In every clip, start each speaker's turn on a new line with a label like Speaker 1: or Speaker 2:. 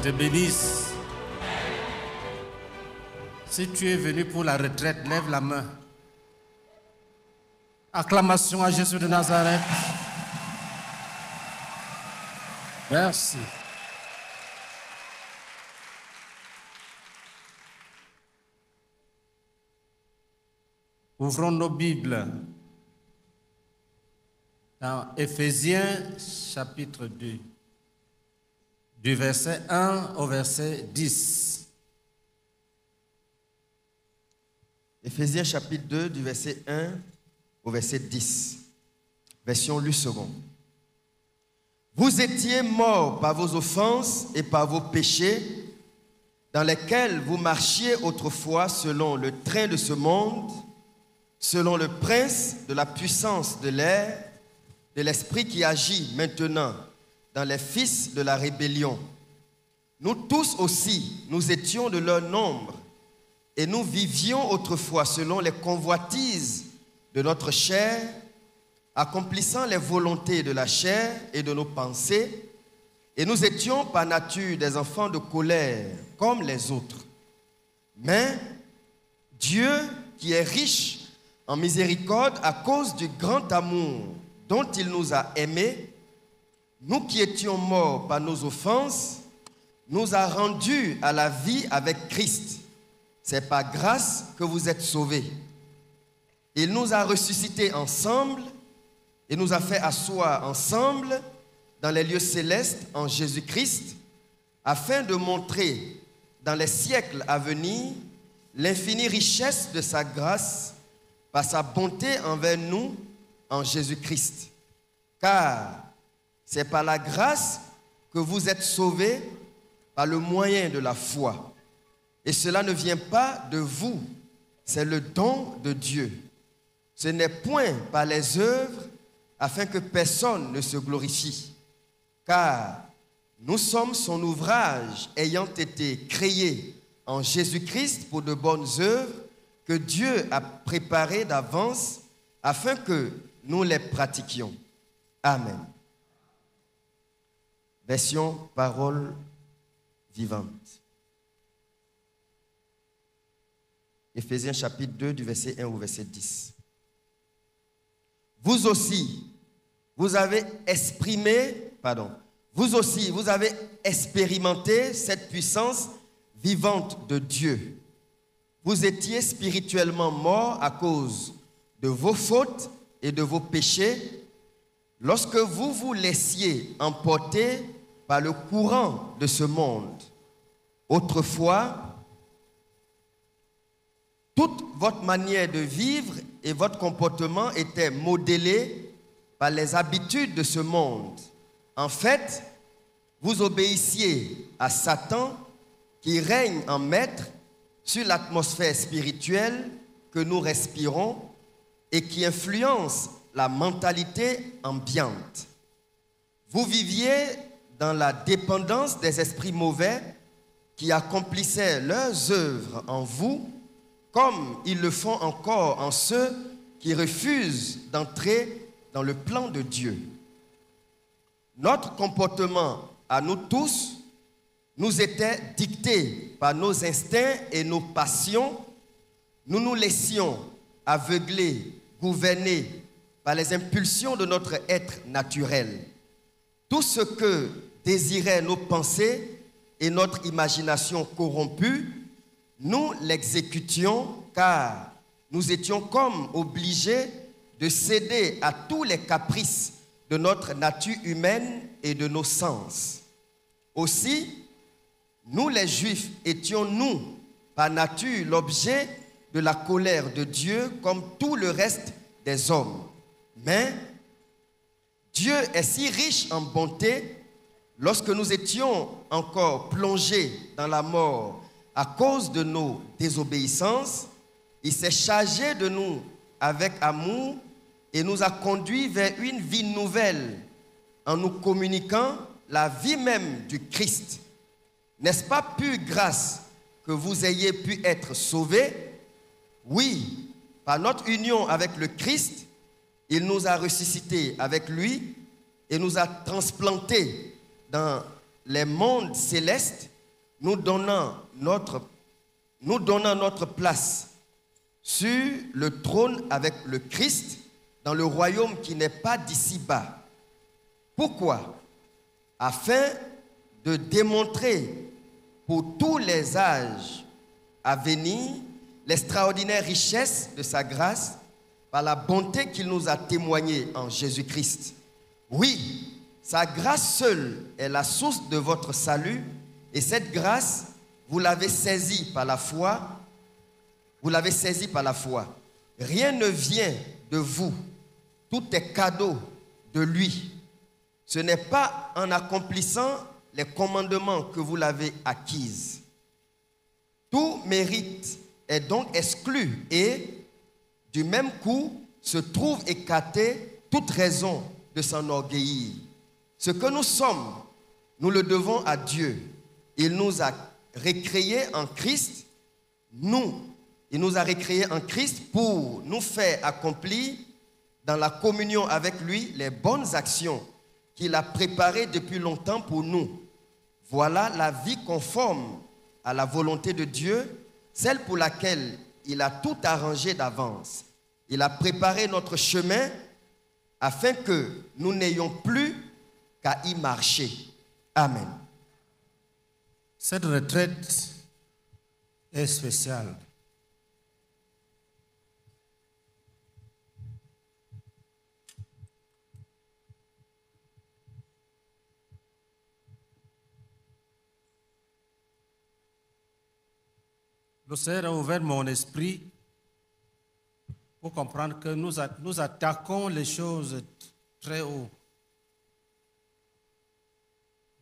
Speaker 1: te bénisse. Si tu es venu pour la retraite, lève la main. Acclamation à Jésus de Nazareth. Merci. Ouvrons nos Bibles dans Éphésiens chapitre 2, du verset 1 au verset 10.
Speaker 2: Éphésiens chapitre 2, du verset 1 au verset 10. Version Lu second. Vous étiez morts par vos offenses et par vos péchés, dans lesquels vous marchiez autrefois selon le train de ce monde, selon le prince de la puissance de l'air, de l'esprit qui agit maintenant dans les fils de la rébellion. Nous tous aussi, nous étions de leur nombre, et nous vivions autrefois selon les convoitises de notre chair, accomplissant les volontés de la chair et de nos pensées, et nous étions par nature des enfants de colère comme les autres. Mais Dieu, qui est riche en miséricorde à cause du grand amour dont il nous a aimés, nous qui étions morts par nos offenses, nous a rendus à la vie avec Christ. C'est par grâce que vous êtes sauvés. Il nous a ressuscités ensemble et nous a fait asseoir ensemble dans les lieux célestes en Jésus-Christ, afin de montrer dans les siècles à venir l'infinie richesse de sa grâce par sa bonté envers nous en Jésus-Christ. Car c'est par la grâce que vous êtes sauvés par le moyen de la foi. Et cela ne vient pas de vous, c'est le don de Dieu. Ce n'est point par les œuvres, afin que personne ne se glorifie. Car nous sommes son ouvrage, ayant été créés en Jésus-Christ pour de bonnes œuvres que Dieu a préparées d'avance, afin que nous les pratiquions. Amen. Version parole vivante. Éphésiens chapitre 2 du verset 1 au verset 10. Vous aussi, vous avez expérimenté cette puissance vivante de Dieu. Vous étiez spirituellement morts à cause de vos fautes et de vos péchés, lorsque vous vous laissiez emporter par le courant de ce monde. Autrefois, toute votre manière de vivre et votre comportement étaient modélés par les habitudes de ce monde. En fait, vous obéissiez à Satan qui règne en maître sur l'atmosphère spirituelle que nous respirons et qui influence la mentalité ambiante. Vous viviez dans la dépendance des esprits mauvais qui accomplissaient leurs œuvres en vous, comme ils le font encore en ceux qui refusent d'entrer dans le plan de Dieu. Notre comportement à nous tous nous était dicté par nos instincts et nos passions. Nous nous laissions aveugler, gouverner par les impulsions de notre être naturel. Tout ce que désiraient nos pensées et notre imagination corrompue, nous l'exécutions car nous étions comme obligés de céder à tous les caprices de notre nature humaine et de nos sens. Aussi, nous les Juifs étions, nous, par nature, l'objet de la colère de Dieu comme tout le reste des hommes. Mais Dieu est si riche en bonté, lorsque nous étions encore plongés dans la mort à cause de nos désobéissances, il s'est chargé de nous avec amour et nous a conduits vers une vie nouvelle en nous communiquant la vie même du Christ. N'est-ce pas pure grâce que vous ayez pu être sauvés? Oui, par notre union avec le Christ, il nous a ressuscités avec lui et nous a transplantés dans les mondes célestes nous donnant notre place sur le trône avec le Christ dans le royaume qui n'est pas d'ici-bas. Pourquoi? Afin de démontrer pour tous les âges à venir l'extraordinaire richesse de sa grâce par la bonté qu'il nous a témoignée en Jésus-Christ. Oui, sa grâce seule est la source de votre salut, et cette grâce, vous l'avez saisie par la foi. Vous l'avez saisie par la foi. Rien ne vient de vous. Tout est cadeau de lui. Ce n'est pas en accomplissant les commandements que vous l'avez acquise. Tout mérite est donc exclu et, du même coup, se trouve écartée toute raison de s'enorgueillir. Ce que nous sommes, nous le devons à Dieu. Il nous a recréés en Christ. Il nous a recréés en Christ pour nous faire accomplir dans la communion avec lui les bonnes actions qu'il a préparées depuis longtemps pour nous. Voilà la vie conforme à la volonté de Dieu, celle pour laquelle il a tout arrangé d'avance. Il a préparé notre chemin afin que nous n'ayons plus qu'à y marcher. Amen.
Speaker 1: Cette retraite est spéciale. Le Seigneur a ouvert mon esprit pour comprendre que nous attaquons les choses très haut.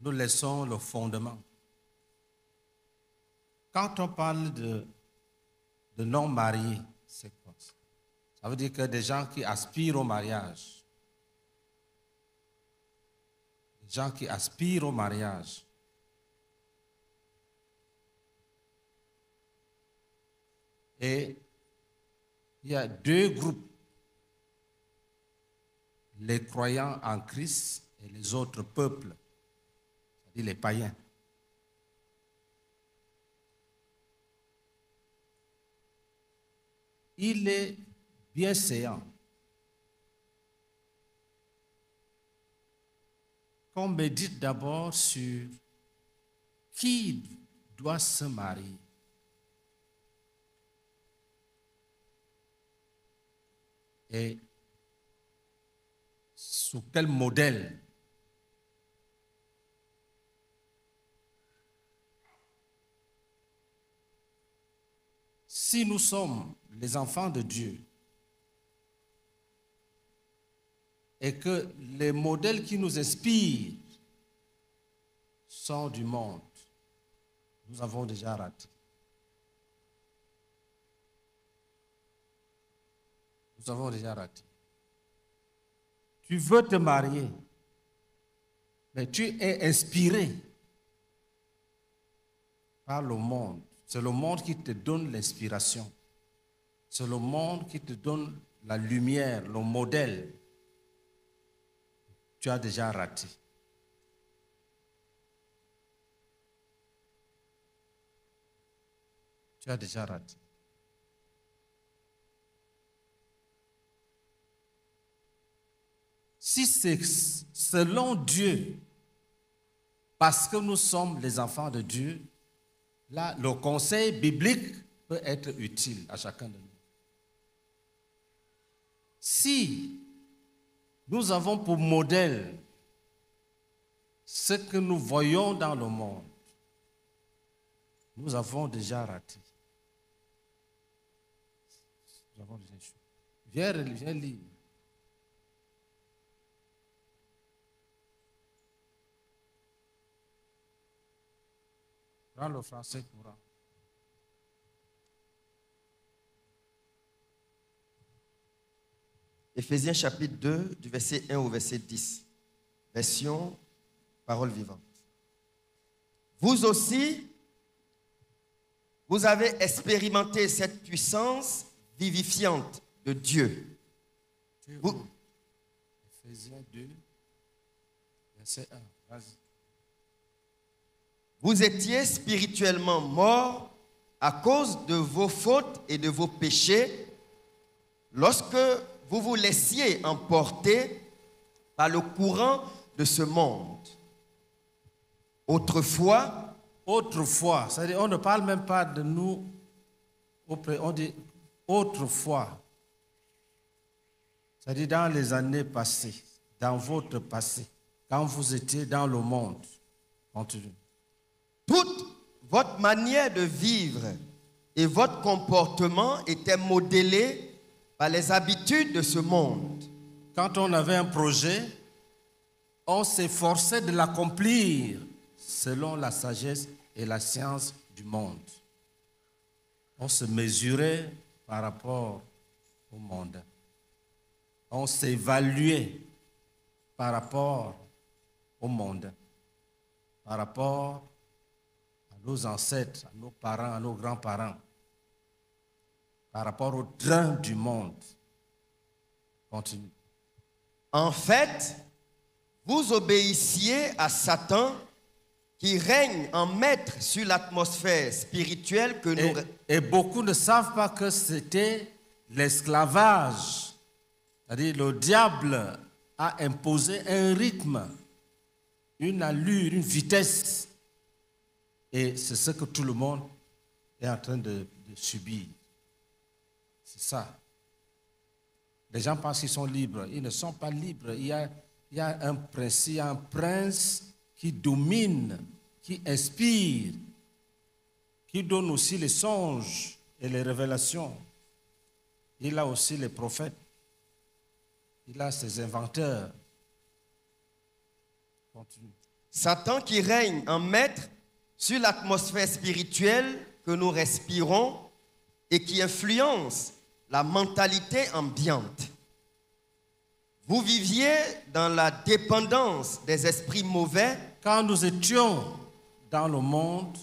Speaker 1: Nous laissons le fondement. Quand on parle de non-mariés, c'est quoi ça? Ça veut dire que des gens qui aspirent au mariage. Des gens qui aspirent au mariage. Et il y a deux groupes, les croyants en Christ et les autres peuples, c'est-à-dire les païens. Il est bienséant qu'on médite d'abord sur qui doit se marier. Et sous quel modèle? Si nous sommes les enfants de Dieu et que les modèles qui nous inspirent sont du monde, nous avons déjà raté. Nous avons déjà raté. Tu veux te marier, mais tu es inspiré par le monde. C'est le monde qui te donne l'inspiration. C'est le monde qui te donne la lumière, le modèle. Tu as déjà raté. Tu as déjà raté. Si c'est selon Dieu, parce que nous sommes les enfants de Dieu, là, le conseil biblique peut être utile à chacun de nous. Si nous avons pour modèle ce que nous voyons dans le monde, nous avons déjà raté. Nous avons déjà échoué. Viens lire. Prends le français courant.
Speaker 2: Éphésiens chapitre 2, du verset 1 au verset 10. Version Parole vivante. Vous aussi, vous avez expérimenté cette puissance vivifiante de Dieu. Éphésiens 2, verset 1. Vas-y. vous étiez spirituellement morts à cause de vos fautes et de vos péchés, lorsque vous vous laissiez emporter par le courant de ce monde. Autrefois,
Speaker 1: c'est-à-dire on ne parle même pas de nous, on dit autrefois, c'est-à-dire dans les années passées, dans votre passé, quand vous étiez dans le monde. Continue.
Speaker 2: Toute votre manière de vivre et votre comportement étaient modélés par les habitudes de ce monde.
Speaker 1: Quand on avait un projet, on s'efforçait de l'accomplir selon la sagesse et la science du monde. On se mesurait par rapport au monde. On s'évaluait par rapport au monde, par rapport à nos ancêtres, à nos parents, à nos grands-parents, par rapport au train du monde. Continue.
Speaker 2: En fait, vous obéissiez à Satan qui règne en maître sur l'atmosphère spirituelle que nous...
Speaker 1: Et beaucoup ne savent pas que c'était l'esclavage. C'est-à-dire le diable a imposé un rythme, une allure, une vitesse. Et c'est ce que tout le monde est en train de subir. C'est ça. Les gens pensent qu'ils sont libres. Ils ne sont pas libres. Il y a un principe, il y a un prince qui domine, qui inspire, qui donne aussi les songes et les révélations. Il a aussi les prophètes. Il a ses inventeurs. Continue.
Speaker 2: Satan qui règne en maître sur l'atmosphère spirituelle que nous respirons et qui influence la mentalité ambiante. Vous viviez dans la dépendance des esprits mauvais.
Speaker 1: Quand nous étions dans le monde,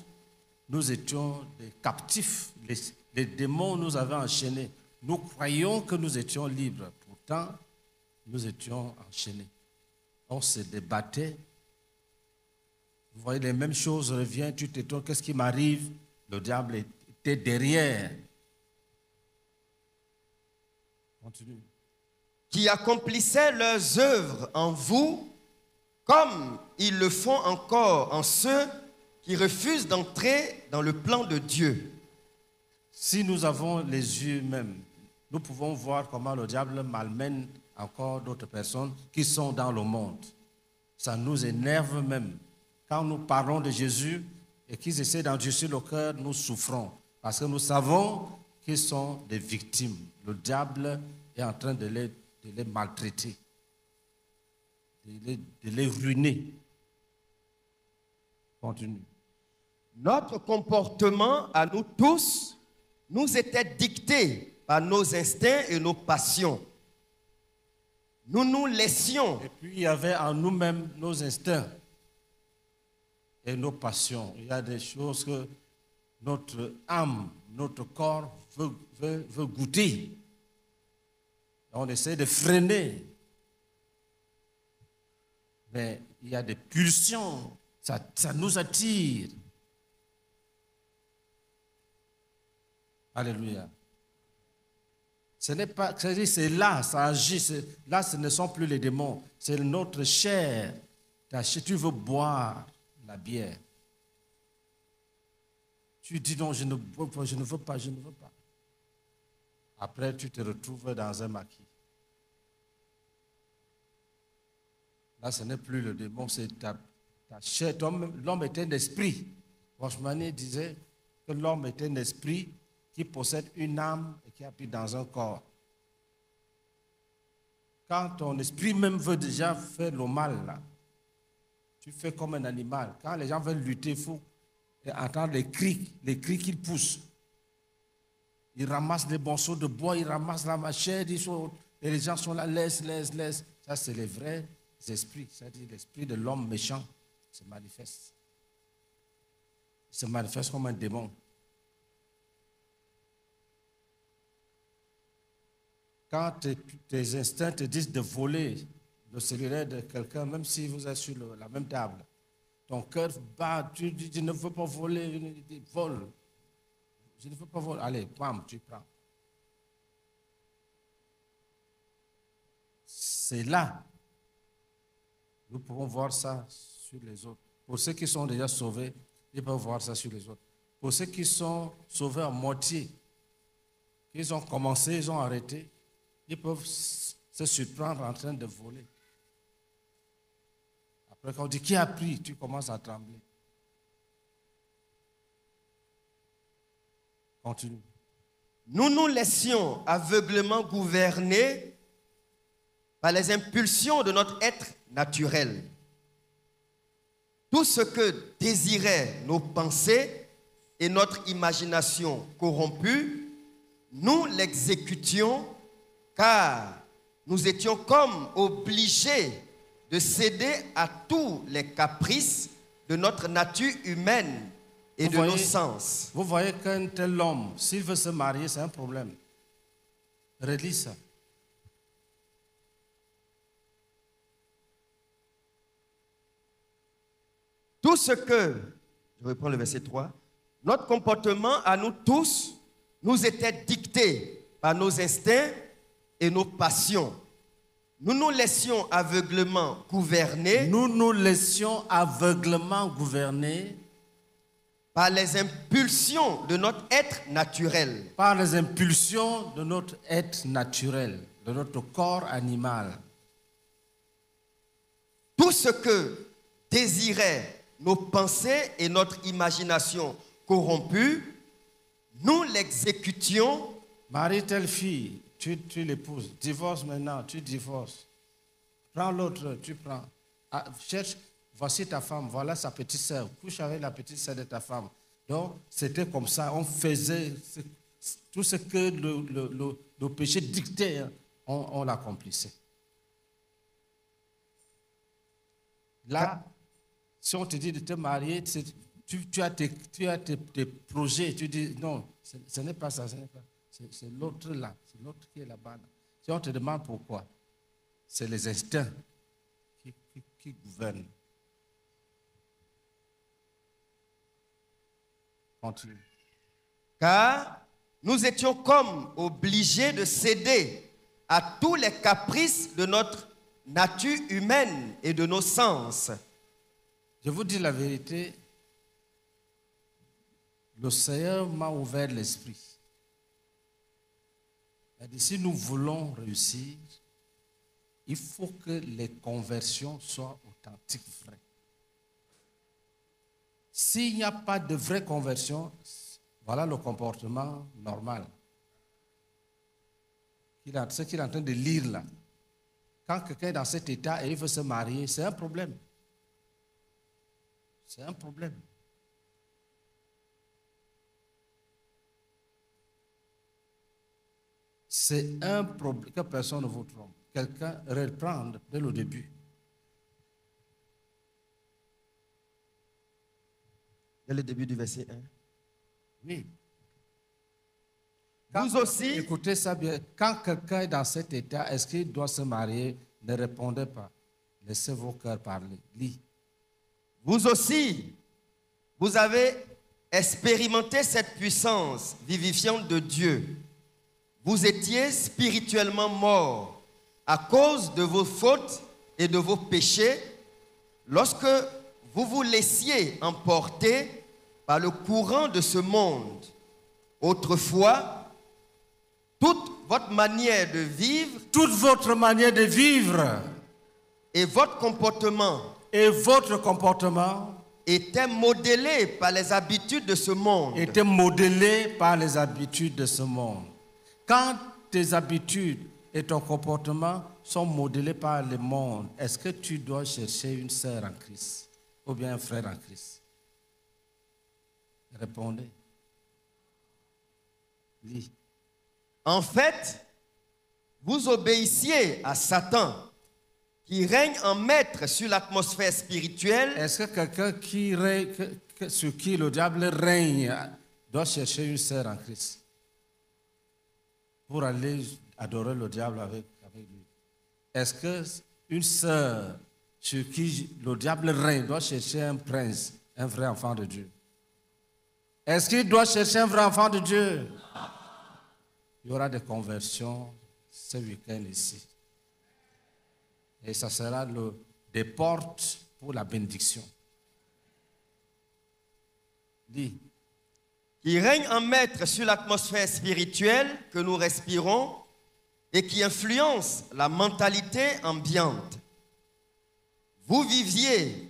Speaker 1: nous étions des captifs. Les démons nous avaient enchaînés. Nous croyions que nous étions libres. Pourtant, nous étions enchaînés. On se débattait. Vous voyez, les mêmes choses reviennent. Tu t'étonnes, qu'est-ce qui m'arrive? Le diable était derrière. Continue.
Speaker 2: Qui accomplissaient leurs œuvres en vous, comme ils le font encore en ceux qui refusent d'entrer dans le plan de Dieu.
Speaker 1: Si nous avons les yeux même, nous pouvons voir comment le diable malmène encore d'autres personnes qui sont dans le monde. Ça nous énerve même. Quand nous parlons de Jésus et qu'ils essaient d'endurcir le cœur, nous souffrons. Parce que nous savons qu'ils sont des victimes. Le diable est en train de les maltraiter, de les ruiner. Continue.
Speaker 2: Notre comportement à nous tous nous était dicté par nos instincts et nos passions. Nous nous laissions.
Speaker 1: Et puis il y avait en nous-mêmes nos instincts et nos passions. Il y a des choses que notre âme, notre corps veut goûter. On essaie de freiner. Mais il y a des pulsions. Ça nous attire. Alléluia. Ce n'est pas, c'est là, ça agit. Là, ce ne sont plus les démons. C'est notre chair. Tu veux boire la bière. Tu dis non, je ne veux pas, je ne veux pas, je ne veux pas. Après, tu te retrouves dans un maquis. Là, ce n'est plus le démon, c'est ta chair. L'homme est un esprit. Washmani disait que l'homme est un esprit qui possède une âme et qui habite dans un corps. Quand ton esprit même veut déjà faire le mal, là, tu fais comme un animal. Quand les gens veulent lutter, il faut entendre les cris qu'ils poussent. Ils ramassent des morceaux de bois, ils ramassent la machette, et les gens sont là, laisse. Ça, c'est les vrais esprits. C'est-à-dire l'esprit de l'homme méchant se manifeste. Il se manifeste comme un démon. Quand tes instincts te disent de voler le cellulaire de quelqu'un, même si vous êtes sur la même table, ton cœur bat, tu dis, je ne veux pas voler, tu voles. Je ne veux pas voler. Allez, bam, tu prends. C'est là. Nous pouvons voir ça sur les autres. Pour ceux qui sont déjà sauvés, ils peuvent voir ça sur les autres. Pour ceux qui sont sauvés à moitié, ils ont commencé, ils ont arrêté, ils peuvent se surprendre en train de voler. Après, quand on dit qui a pris, tu commences à trembler. Continue.
Speaker 2: Nous nous laissions aveuglément gouverner par les impulsions de notre être naturel. Tout ce que désiraient nos pensées et notre imagination corrompue, nous l'exécutions car nous étions comme obligés de céder à tous les caprices de notre nature humaine et de nos sens.
Speaker 1: Vous voyez qu'un tel homme, s'il veut se marier, c'est un problème. Relis ça.
Speaker 2: Tout ce que, je reprends le verset 3, notre comportement à nous tous nous était dicté par nos instincts et nos passions. Nous nous laissions aveuglément gouverner.
Speaker 1: Nous nous laissions aveuglément gouverner
Speaker 2: par les impulsions de notre être naturel.
Speaker 1: Par les impulsions de notre être naturel, de notre corps animal.
Speaker 2: Tout ce que désiraient nos pensées et notre imagination corrompue, nous l'exécutions.
Speaker 1: Marie telle fille, tu l'épouses. Divorce maintenant, tu divorces. Prends l'autre, tu prends. Ah, cherche, voici ta femme, voilà sa petite sœur. Couche avec la petite sœur de ta femme. Donc, c'était comme ça. On faisait tout ce que le péché dictait, on l'accomplissait. Là, si on te dit de te marier, tu as tes projets, tu dis non, ce n'est pas ça, c'est l'autre là, c'est l'autre qui est là-bas. Si on te demande pourquoi, c'est les instincts qui gouvernent. Continue.
Speaker 2: Car nous étions comme obligés de céder à tous les caprices de notre nature humaine et de nos sens.
Speaker 1: Je vous dis la vérité, le Seigneur m'a ouvert l'esprit. Si nous voulons réussir, il faut que les conversions soient authentiques, vraies. S'il n'y a pas de vraie conversion, voilà le comportement normal. Ce qu'il est en train de lire là. Quand quelqu'un est dans cet état et il veut se marier, c'est un problème. C'est un problème. C'est un problème que personne ne vous trompe. Quelqu'un reprend dès le début.
Speaker 2: Dès le début du verset 1.
Speaker 1: Oui.
Speaker 2: Vous aussi.
Speaker 1: Écoutez ça bien. Quand quelqu'un est dans cet état, est-ce qu'il doit se marier? Ne répondez pas. Laissez vos cœurs parler. Lis.
Speaker 2: Vous aussi, vous avez expérimenté cette puissance vivifiante de Dieu. Vous étiez spirituellement morts à cause de vos fautes et de vos péchés lorsque vous vous laissiez emporter par le courant de ce monde. Autrefois, toute votre manière de vivre,
Speaker 1: toute votre manière de vivre
Speaker 2: et votre comportement était modélé par les habitudes de ce monde.
Speaker 1: Était modélé par les habitudes de ce monde. Quand tes habitudes et ton comportement sont modélés par le monde, est-ce que tu dois chercher une sœur en Christ ou bien un frère en Christ? Répondez. Lis.
Speaker 2: En fait, vous obéissiez à Satan, qui règne en maître sur l'atmosphère spirituelle.
Speaker 1: Est-ce que quelqu'un sur qui le diable règne doit chercher une sœur en Christ pour aller adorer le diable avec lui? Est-ce qu'une sœur sur qui le diable règne doit chercher un prince, un vrai enfant de Dieu. Est-ce qu'il doit chercher un vrai enfant de Dieu? Il y aura des conversions ce week-end ici. Et ça sera des portes pour la bénédiction. Dis.
Speaker 2: Qui règne en maître sur l'atmosphère spirituelle que nous respirons et qui influence la mentalité ambiante. Vous viviez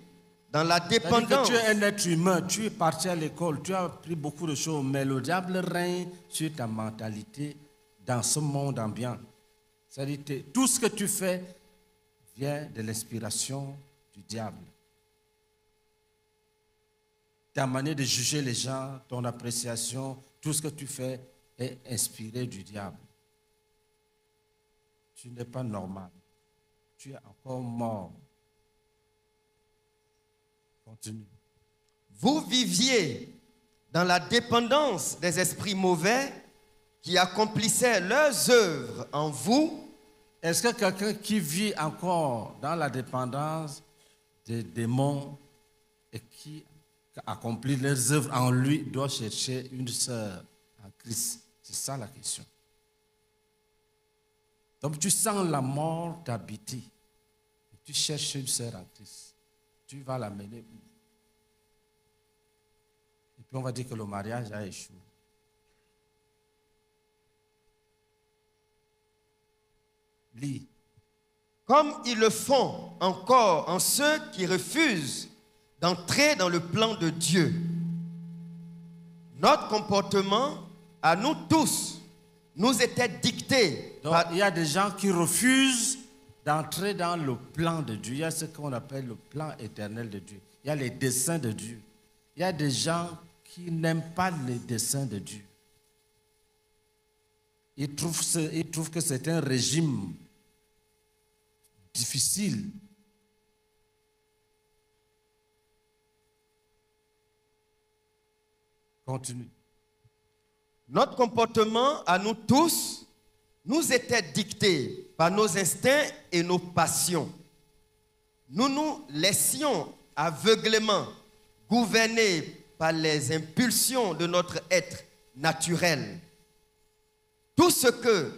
Speaker 2: dans la dépendance.
Speaker 1: Tu es un être humain, tu es parti à l'école, tu as appris beaucoup de choses, mais le diable règne sur ta mentalité dans ce monde ambiant. C'est-à-dire que tout ce que tu fais vient de l'inspiration du diable. Ta manière de juger les gens, ton appréciation, tout ce que tu fais est inspiré du diable. Tu n'es pas normal. Tu es encore mort. Continue.
Speaker 2: Vous viviez dans la dépendance des esprits mauvais qui accomplissaient leurs œuvres en vous.
Speaker 1: Est-ce que quelqu'un qui vit encore dans la dépendance des démons et qui accomplit leurs œuvres en lui doit chercher une sœur en Christ? C'est ça la question. Donc tu sens la mort t'habiter. Tu cherches une sœur en Christ. Tu vas l'amener où? Et puis on va dire que le mariage a échoué. Lis.
Speaker 2: Comme ils le font encore en ceux qui refusent d'entrer dans le plan de Dieu. Notre comportement, à nous tous, nous était dicté.
Speaker 1: Donc, il y a des gens qui refusent d'entrer dans le plan de Dieu. Il y a ce qu'on appelle le plan éternel de Dieu. Il y a les desseins de Dieu. Il y a des gens qui n'aiment pas les desseins de Dieu. Ils trouvent que c'est un régime difficile. Continue.
Speaker 2: Notre comportement à nous tous nous était dicté par nos instincts et nos passions. Nous nous laissions aveuglément gouverner par les impulsions de notre être naturel. Tout ce que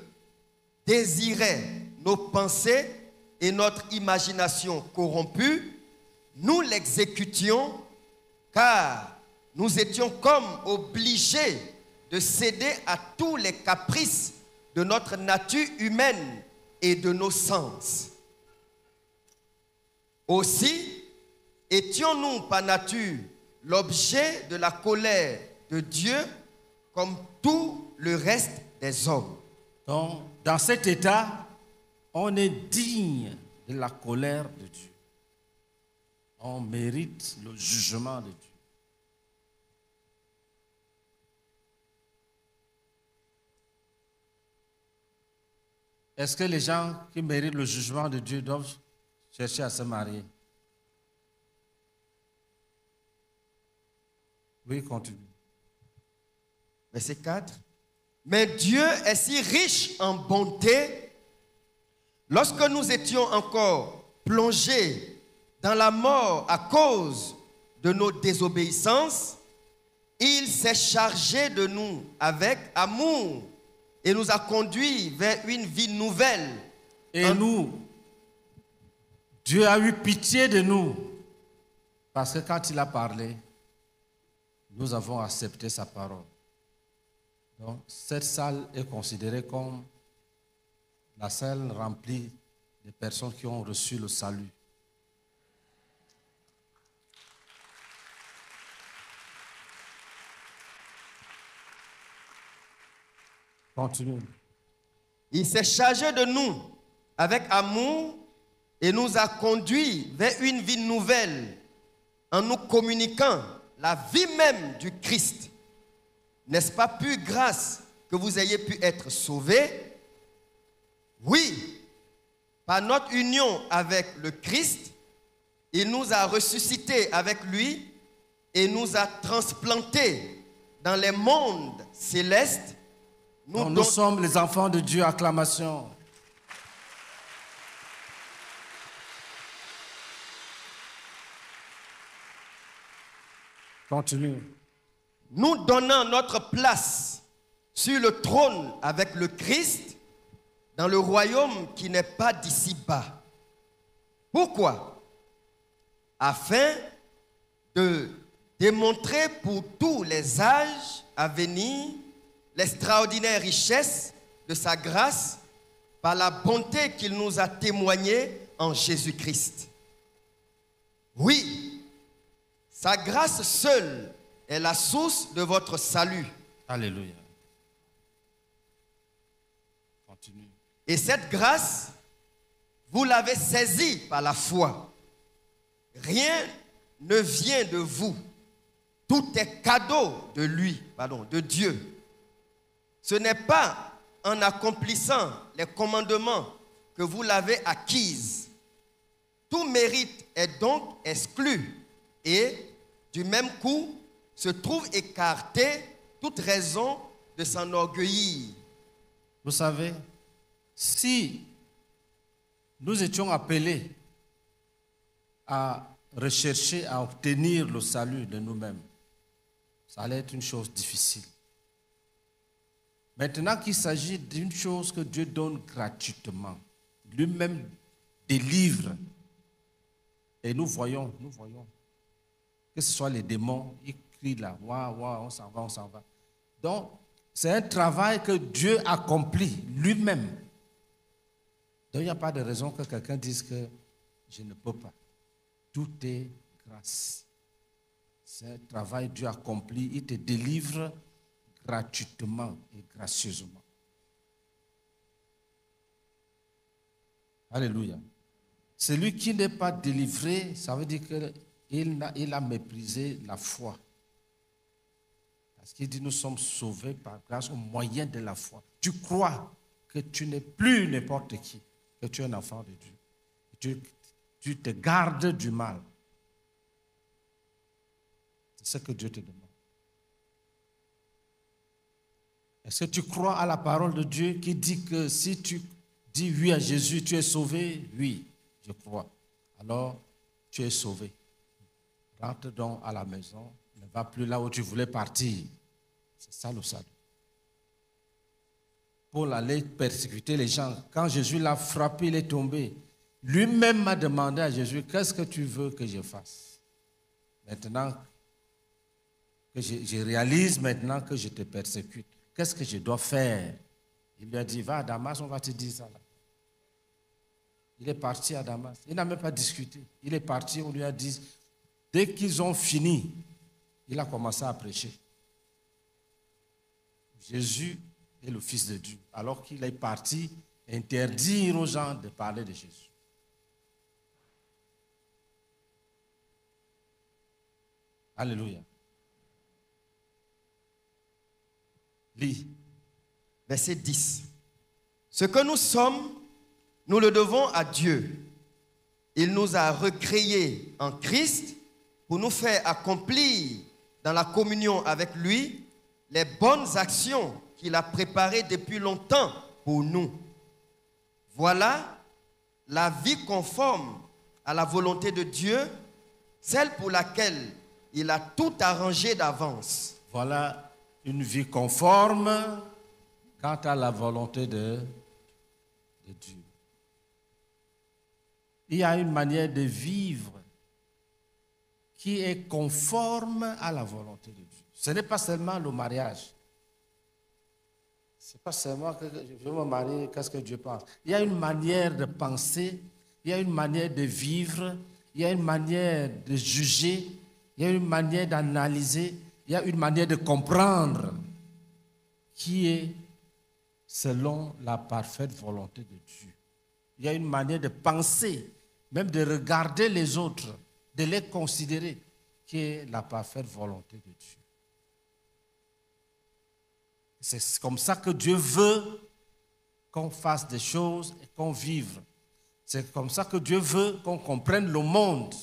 Speaker 2: désiraient nos pensées et notre imagination corrompue, nous l'exécutions car nous étions comme obligés de céder à tous les caprices de notre nature humaine et de nos sens. Aussi, étions-nous par nature l'objet de la colère de Dieu comme tout le reste des hommes.
Speaker 1: Donc, dans cet état, on est digne de la colère de Dieu. On mérite le jugement de Dieu. Est-ce que les gens qui méritent le jugement de Dieu doivent chercher à se marier? Oui, continue.
Speaker 2: Verset 4. Mais Dieu est si riche en bonté, lorsque nous étions encore plongés dans la mort à cause de nos désobéissances, il s'est chargé de nous avec amour et nous a conduits vers une vie nouvelle.
Speaker 1: Et nous, Dieu a eu pitié de nous, parce que quand il a parlé, nous avons accepté sa parole. Donc, cette salle est considérée comme la salle remplie de personnes qui ont reçu le salut. Continue.
Speaker 2: Il s'est chargé de nous avec amour et nous a conduits vers une vie nouvelle en nous communiquant la vie même du Christ. N'est-ce pas plus grâce que vous ayez pu être sauvés? Oui, par notre union avec le Christ, il nous a ressuscités avec lui et nous a transplantés dans les mondes célestes.
Speaker 1: Nous sommes les enfants de Dieu, acclamation. Continue.
Speaker 2: Nous donnant notre place sur le trône avec le Christ dans le royaume qui n'est pas d'ici-bas. Pourquoi? Afin de démontrer pour tous les âges à venir l'extraordinaire richesse de sa grâce par la bonté qu'il nous a témoignée en Jésus-Christ. Oui, sa grâce seule est la source de votre salut.
Speaker 1: Alléluia. Continue.
Speaker 2: Et cette grâce, vous l'avez saisie par la foi. Rien ne vient de vous. Tout est cadeau de lui, de Dieu. Ce n'est pas en accomplissant les commandements que vous l'avez acquise. Tout mérite est donc exclu et, du même coup, se trouve écartée toute raison de s'enorgueillir.
Speaker 1: Vous savez, si nous étions appelés à rechercher, à obtenir le salut de nous-mêmes, ça allait être une chose difficile. Maintenant qu'il s'agit d'une chose que Dieu donne gratuitement, lui-même délivre, et nous voyons, que ce soit les démons, ils crient là, waouh, on s'en va. Donc, c'est un travail que Dieu accomplit lui-même. Donc, il n'y a pas de raison que quelqu'un dise que je ne peux pas. Tout est grâce. C'est un travail que Dieu accomplit. Il te délivre gratuitement et gracieusement. Alléluia. Celui qui n'est pas délivré, ça veut dire qu'il a méprisé la foi. Parce qu'il dit, nous sommes sauvés par grâce au moyen de la foi. Tu crois que tu n'es plus n'importe qui, que tu es un enfant de Dieu. Tu te gardes du mal. C'est ce que Dieu te demande. Est-ce que tu crois à la parole de Dieu qui dit que si tu dis oui à Jésus, tu es sauvé? Oui, je crois. Alors, tu es sauvé. Rentre donc à la maison. Ne va plus là où tu voulais partir. C'est ça le salut. Paul allait persécuter les gens. Quand Jésus l'a frappé, il est tombé. Lui-même m'a demandé à Jésus, qu'est-ce que tu veux que je fasse? Maintenant que je réalise maintenant que je te persécute, qu'est-ce que je dois faire? Il lui a dit, va à Damas, on va te dire ça là. Il est parti à Damas. Il n'a même pas discuté. Il est parti, on lui a dit, dès qu'ils ont fini, il a commencé à prêcher. Jésus est le Fils de Dieu. Alors qu'il est parti interdire aux gens de parler de Jésus. Alléluia. Lis.
Speaker 2: Verset 10. Ce que nous sommes, nous le devons à Dieu. Il nous a recréés en Christ pour nous faire accomplir dans la communion avec lui les bonnes actions qu'il a préparées depuis longtemps pour nous. Voilà la vie conforme à la volonté de Dieu, celle pour laquelle il a tout arrangé d'avance.
Speaker 1: Voilà une vie conforme quant à la volonté de Dieu. Il y a une manière de vivre qui est conforme à la volonté de Dieu. Ce n'est pas seulement le mariage. Ce n'est pas seulement que je veux me marier, qu'est-ce que Dieu pense. Il y a une manière de penser, il y a une manière de vivre, il y a une manière de juger, il y a une manière d'analyser, il y a une manière de comprendre qui est selon la parfaite volonté de Dieu. Il y a une manière de penser, même de regarder les autres, de les considérer, qui est la parfaite volonté de Dieu. C'est comme ça que Dieu veut qu'on fasse des choses et qu'on vive. C'est comme ça que Dieu veut qu'on comprenne le monde.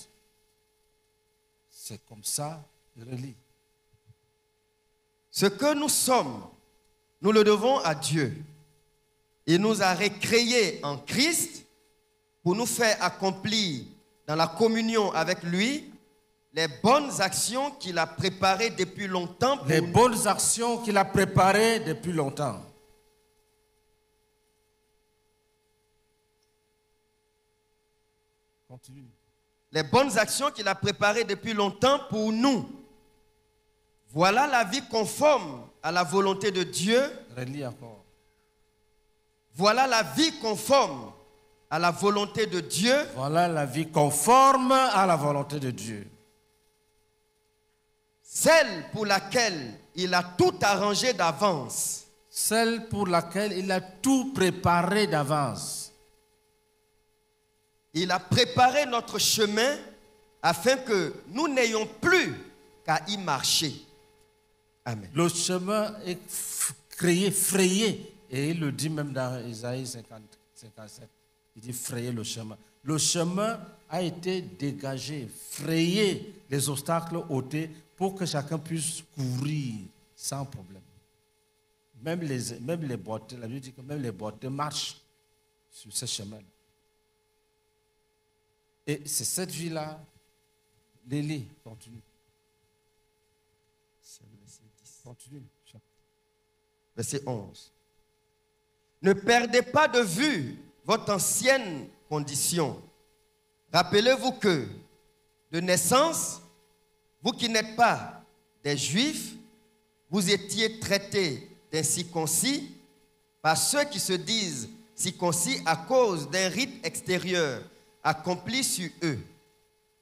Speaker 1: C'est comme ça, je relis.
Speaker 2: Ce que nous sommes, nous le devons à Dieu. Il nous a recréés en Christ pour nous faire accomplir dans la communion avec lui les bonnes actions qu'il a préparées depuis longtemps pour
Speaker 1: Les
Speaker 2: nous.
Speaker 1: bonnes actions qu'il a préparées depuis longtemps. Continue.
Speaker 2: Les bonnes actions qu'il a préparées depuis longtemps pour nous. Voilà la vie conforme à la volonté de Dieu.
Speaker 1: Relis encore.
Speaker 2: Voilà la vie conforme à la volonté de Dieu,
Speaker 1: Voilà la vie conforme à la volonté de Dieu.
Speaker 2: celle pour laquelle il a tout arrangé d'avance.
Speaker 1: Celle pour laquelle il a tout préparé d'avance.
Speaker 2: Il a préparé notre chemin afin que nous n'ayons plus qu'à y marcher. Amen.
Speaker 1: Le chemin est créé, frayé. Et il le dit même dans Isaïe 57. Il dit frayer le chemin. Le chemin a été dégagé, frayé, les obstacles ôtés pour que chacun puisse courir sans problème. Même les boiteux, la Bible dit que même les boiteux marchent sur ce chemin-là. Et c'est cette vie-là, Lélie, continue. Continue.
Speaker 2: Verset 11. Ne perdez pas de vue votre ancienne condition. Rappelez-vous que, de naissance, vous qui n'êtes pas des Juifs, vous étiez traités d'incirconcis par ceux qui se disent circoncis à cause d'un rite extérieur accompli sur eux.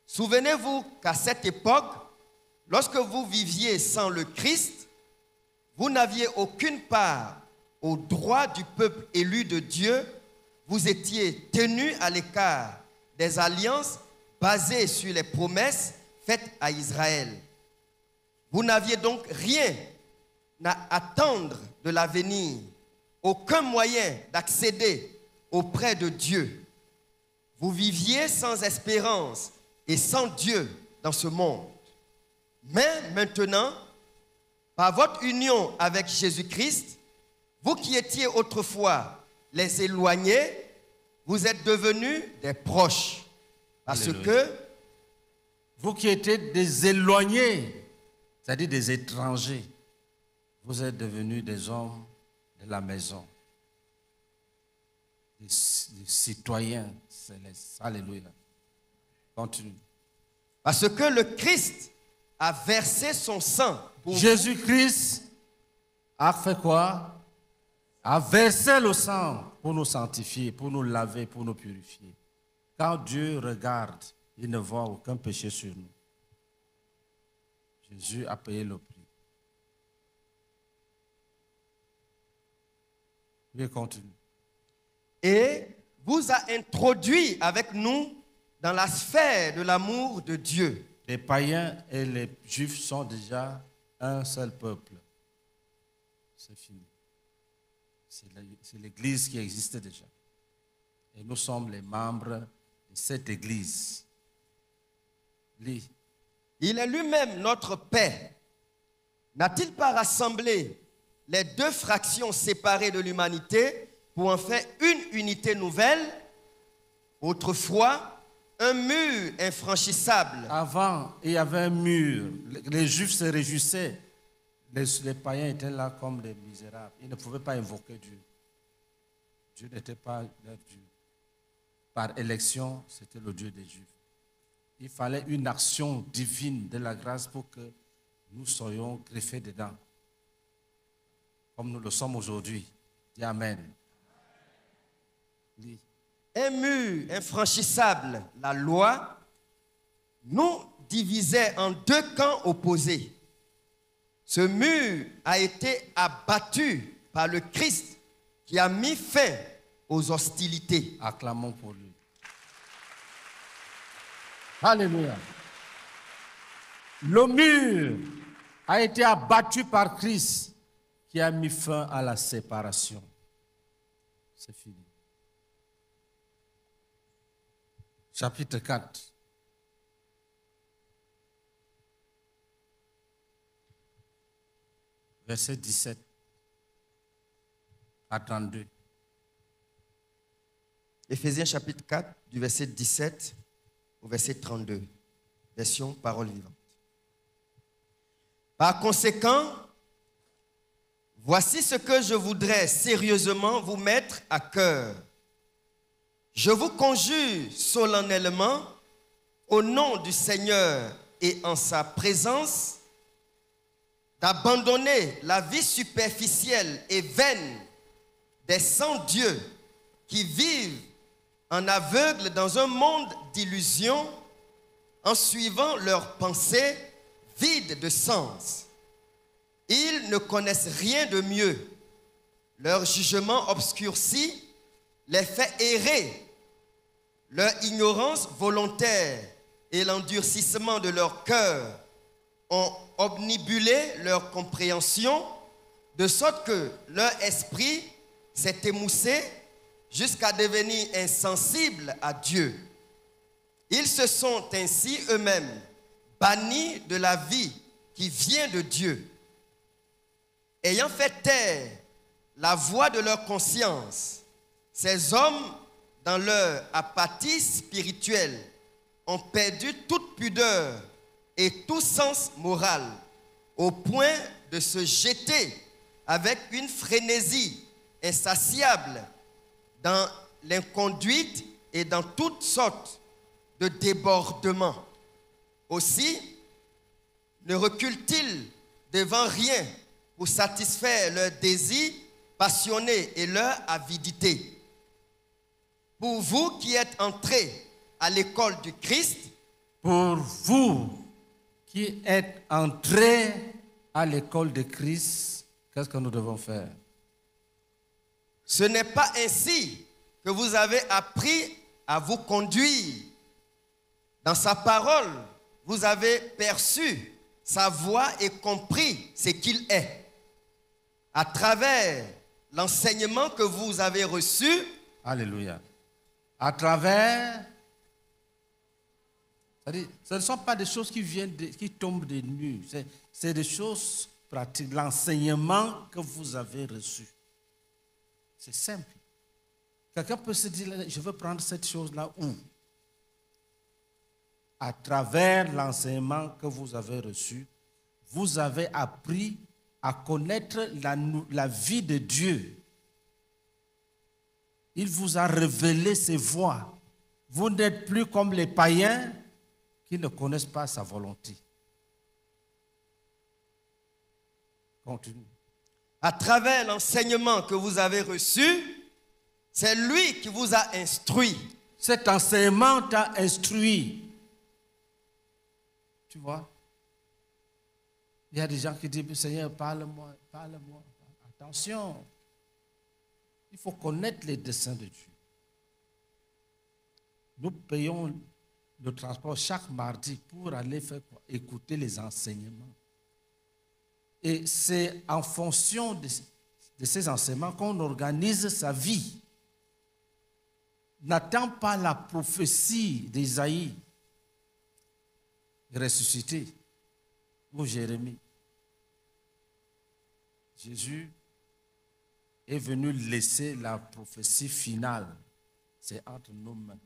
Speaker 2: Souvenez-vous qu'à cette époque, lorsque vous viviez sans le Christ, vous n'aviez aucune part au droit du peuple élu de Dieu. Vous étiez tenus à l'écart des alliances basées sur les promesses faites à Israël. Vous n'aviez donc rien à attendre de l'avenir, aucun moyen d'accéder auprès de Dieu. Vous viviez sans espérance et sans Dieu dans ce monde. Mais maintenant, par votre union avec Jésus-Christ, vous qui étiez autrefois les éloignés, vous êtes devenus des proches. Parce
Speaker 1: Alléluia.
Speaker 2: que
Speaker 1: Vous qui étiez des éloignés, c'est-à-dire des étrangers, vous êtes devenus des hommes de la maison, des citoyens célestes. Alléluia. Continue.
Speaker 2: Parce que le Christ a versé son sang pour vous.
Speaker 1: Jésus-Christ a fait quoi? A versé le sang pour nous sanctifier, pour nous laver, pour nous purifier. Quand Dieu regarde, il ne voit aucun péché sur nous. Jésus a payé le prix. Il continue.
Speaker 2: Et vous a introduit avec nous dans la sphère de l'amour de Dieu.
Speaker 1: Les païens et les juifs sont déjà un seul peuple. C'est fini. C'est l'Église qui existe déjà. Et nous sommes les membres de cette Église. Lis.
Speaker 2: Il est lui-même notre Père. N'a-t-il pas rassemblé les deux fractions séparées de l'humanité pour en faire une unité nouvelle? Autrefois, un mur infranchissable.
Speaker 1: Avant, il y avait un mur. Les Juifs se réjouissaient. Les païens étaient là comme des misérables. Ils ne pouvaient pas invoquer Dieu. Dieu n'était pas leur Dieu. Par élection, c'était le Dieu des Juifs. Il fallait une action divine de la grâce pour que nous soyons greffés dedans. Comme nous le sommes aujourd'hui. Dis Amen. Lis.
Speaker 2: Un mur infranchissable, la loi, nous divisait en deux camps opposés. Ce mur a été abattu par le Christ qui a mis fin aux hostilités.
Speaker 1: Acclamons pour lui. Alléluia. Le mur a été abattu par Christ qui a mis fin à la séparation. C'est fini. Chapitre 4. Verset 17 à 32.
Speaker 2: Éphésiens chapitre 4, du verset 17 au verset 32. version parole vivante. Par conséquent, voici ce que je voudrais sérieusement vous mettre à cœur. Je vous conjure solennellement, au nom du Seigneur et en sa présence, d'abandonner la vie superficielle et vaine des sans-dieux qui vivent en aveugle dans un monde d'illusions en suivant leurs pensées vides de sens. Ils ne connaissent rien de mieux. Leur jugement obscurci les fait errer. Leur ignorance volontaire et l'endurcissement de leur cœur ont omnibulé leur compréhension, de sorte que leur esprit s'est émoussé jusqu'à devenir insensible à Dieu. Ils se sont ainsi eux-mêmes bannis de la vie qui vient de Dieu. Ayant fait taire la voix de leur conscience, ces hommes, dans leur apathie spirituelle, ont perdu toute pudeur et tout sens moral, au point de se jeter avec une frénésie insatiable dans l'inconduite et dans toutes sortes de débordements. Aussi, ne reculent-ils devant rien pour satisfaire leurs désirs passionnés et leur avidité. Pour vous qui êtes entrés à l'école du Christ,
Speaker 1: pour vous qui êtes entrés à l'école de Christ, qu'est-ce que nous devons faire?
Speaker 2: Ce n'est pas ainsi que vous avez appris à vous conduire. Dans sa parole, vous avez perçu sa voix et compris ce qu'il est. À travers l'enseignement que vous avez reçu,
Speaker 1: alléluia, à travers, c'est-à-dire, ce ne sont pas des choses qui tombent des nues, c'est des choses pratiques, l'enseignement que vous avez reçu. C'est simple. Quelqu'un peut se dire, je veux prendre cette chose-là où? À travers l'enseignement que vous avez reçu, vous avez appris à connaître la vie de Dieu. Il vous a révélé ses voies. Vous n'êtes plus comme les païens qui ne connaissent pas sa volonté. Continue.
Speaker 2: À travers l'enseignement que vous avez reçu, c'est lui qui vous a instruit.
Speaker 1: Cet enseignement t'a instruit. Tu vois? Il y a des gens qui disent, Seigneur, parle-moi, parle-moi. Attention. Il faut connaître les desseins de Dieu. Nous payons le transport chaque mardi pour aller écouter les enseignements. Et c'est en fonction de ces enseignements qu'on organise sa vie. N'attends pas la prophétie d'Isaïe ressuscité ou Jérémie. Jésus est venu laisser la prophétie finale. C'est entre nos mains.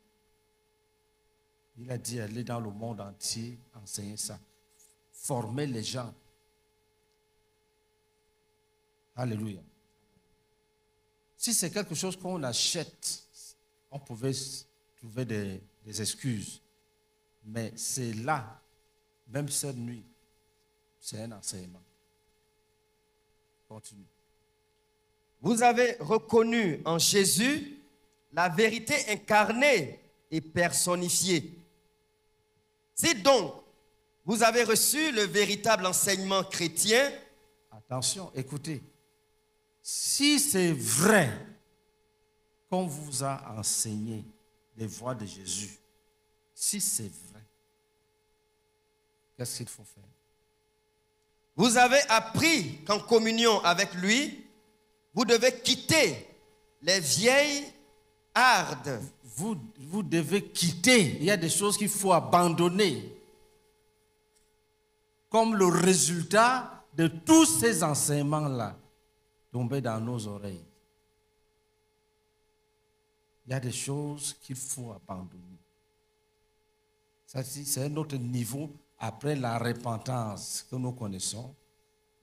Speaker 1: Il a dit aller dans le monde entier, enseigner ça, former les gens. Alléluia. Si c'est quelque chose qu'on achète, on pouvait trouver des excuses. Mais c'est là, même cette nuit, c'est un enseignement. Continue.
Speaker 2: Vous avez reconnu en Jésus la vérité incarnée et personnifiée. Si donc vous avez reçu le véritable enseignement chrétien,
Speaker 1: attention, écoutez, si c'est vrai qu'on vous a enseigné les voies de Jésus, si c'est vrai, qu'est-ce qu'il faut faire?
Speaker 2: Vous avez appris qu'en communion avec lui, vous devez quitter les vieilles hardes.
Speaker 1: Vous devez quitter. Il y a des choses qu'il faut abandonner. Comme le résultat de tous ces enseignements-là tombés dans nos oreilles. Il y a des choses qu'il faut abandonner. Ça, c'est un autre niveau après la repentance que nous connaissons.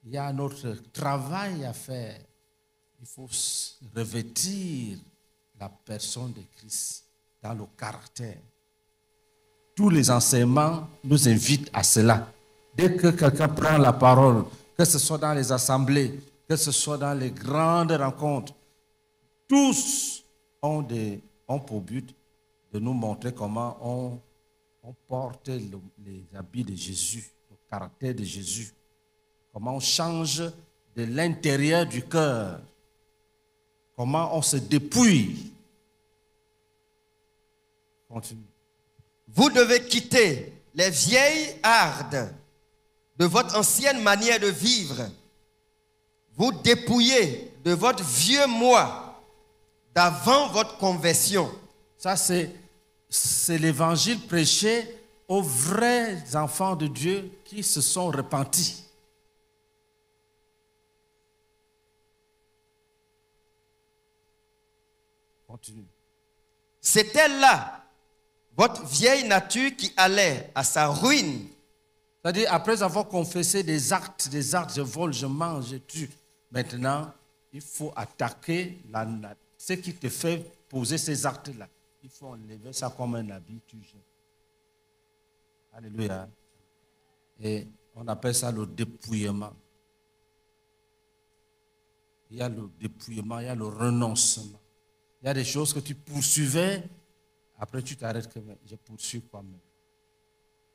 Speaker 1: Il y a un autre travail à faire. Il faut revêtir la personne de Christ dans le caractère. Tous les enseignements nous invitent à cela. Dès que quelqu'un prend la parole, que ce soit dans les assemblées, que ce soit dans les grandes rencontres, tous ont pour but de nous montrer comment on porte les habits de Jésus, le caractère de Jésus, comment on change de l'intérieur du cœur, comment on se dépouille. Continue.
Speaker 2: Vous devez quitter les vieilles hardes de votre ancienne manière de vivre. Vous dépouillez de votre vieux moi d'avant votre conversion.
Speaker 1: Ça, c'est l'évangile prêché aux vrais enfants de Dieu qui se sont repentis. Continue.
Speaker 2: C'était là votre vieille nature qui allait à sa ruine.
Speaker 1: C'est-à-dire, après avoir confessé des actes, je vole, je mange, je tue. Maintenant, il faut attaquer ce qui te fait poser ces actes-là. Il faut enlever ça comme un habitude. Alléluia. Et on appelle ça le dépouillement. Il y a le dépouillement, il y a le renoncement. Il y a des choses que tu poursuivais, après tu t'arrêtes que je poursuis quand même.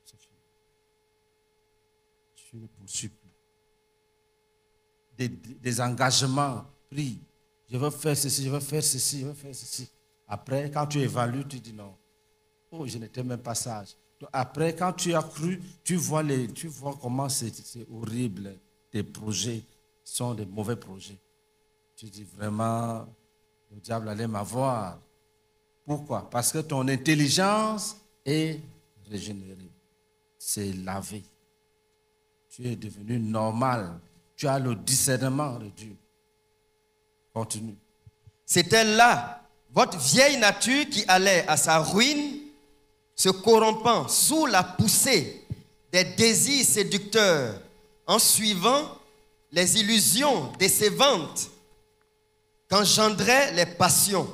Speaker 1: C'est fini. Tu ne poursuis plus. Des engagements pris. Je veux faire ceci, je veux faire ceci, je veux faire ceci. Après, quand tu évalues, tu dis non. Oh, je n'étais même pas sage. Après, quand tu as cru, tu vois comment c'est horrible. Tes projets sont des mauvais projets. Tu dis vraiment, le diable allait m'avoir. Pourquoi? Parce que ton intelligence est régénérée. C'est lavé. Tu es devenu normal. Tu as le discernement de Dieu. Continue.
Speaker 2: C'était là votre vieille nature qui allait à sa ruine, se corrompant sous la poussée des désirs séducteurs, en suivant les illusions décevantes qu'engendraient les passions.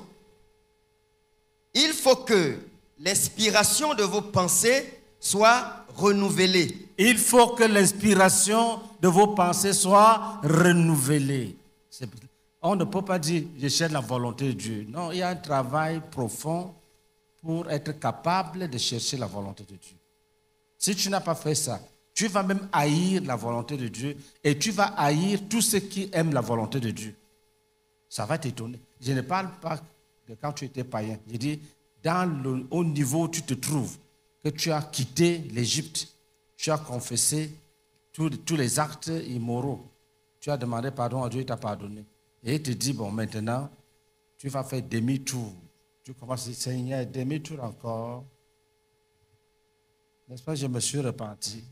Speaker 2: Il faut que l'inspiration de vos pensées soit renouvelée.
Speaker 1: Il faut que l'inspiration de vos pensées soit renouvelée. On ne peut pas dire je cherche la volonté de Dieu. Non, il y a un travail profond pour être capable de chercher la volonté de Dieu. Si tu n'as pas fait ça, tu vas même haïr la volonté de Dieu et tu vas haïr tous ceux qui aiment la volonté de Dieu. Ça va t'étonner. Je ne parle pas de quand tu étais païen. Je dis au niveau où tu te trouves, que tu as quitté l'Égypte, tu as confessé tous les actes immoraux. Tu as demandé pardon à Dieu, il t'a pardonné. Et il te dit, bon, maintenant, tu vas faire demi-tour. Tu commences à dire, Seigneur, demi-tour encore. N'est-ce pas, je me suis repenti.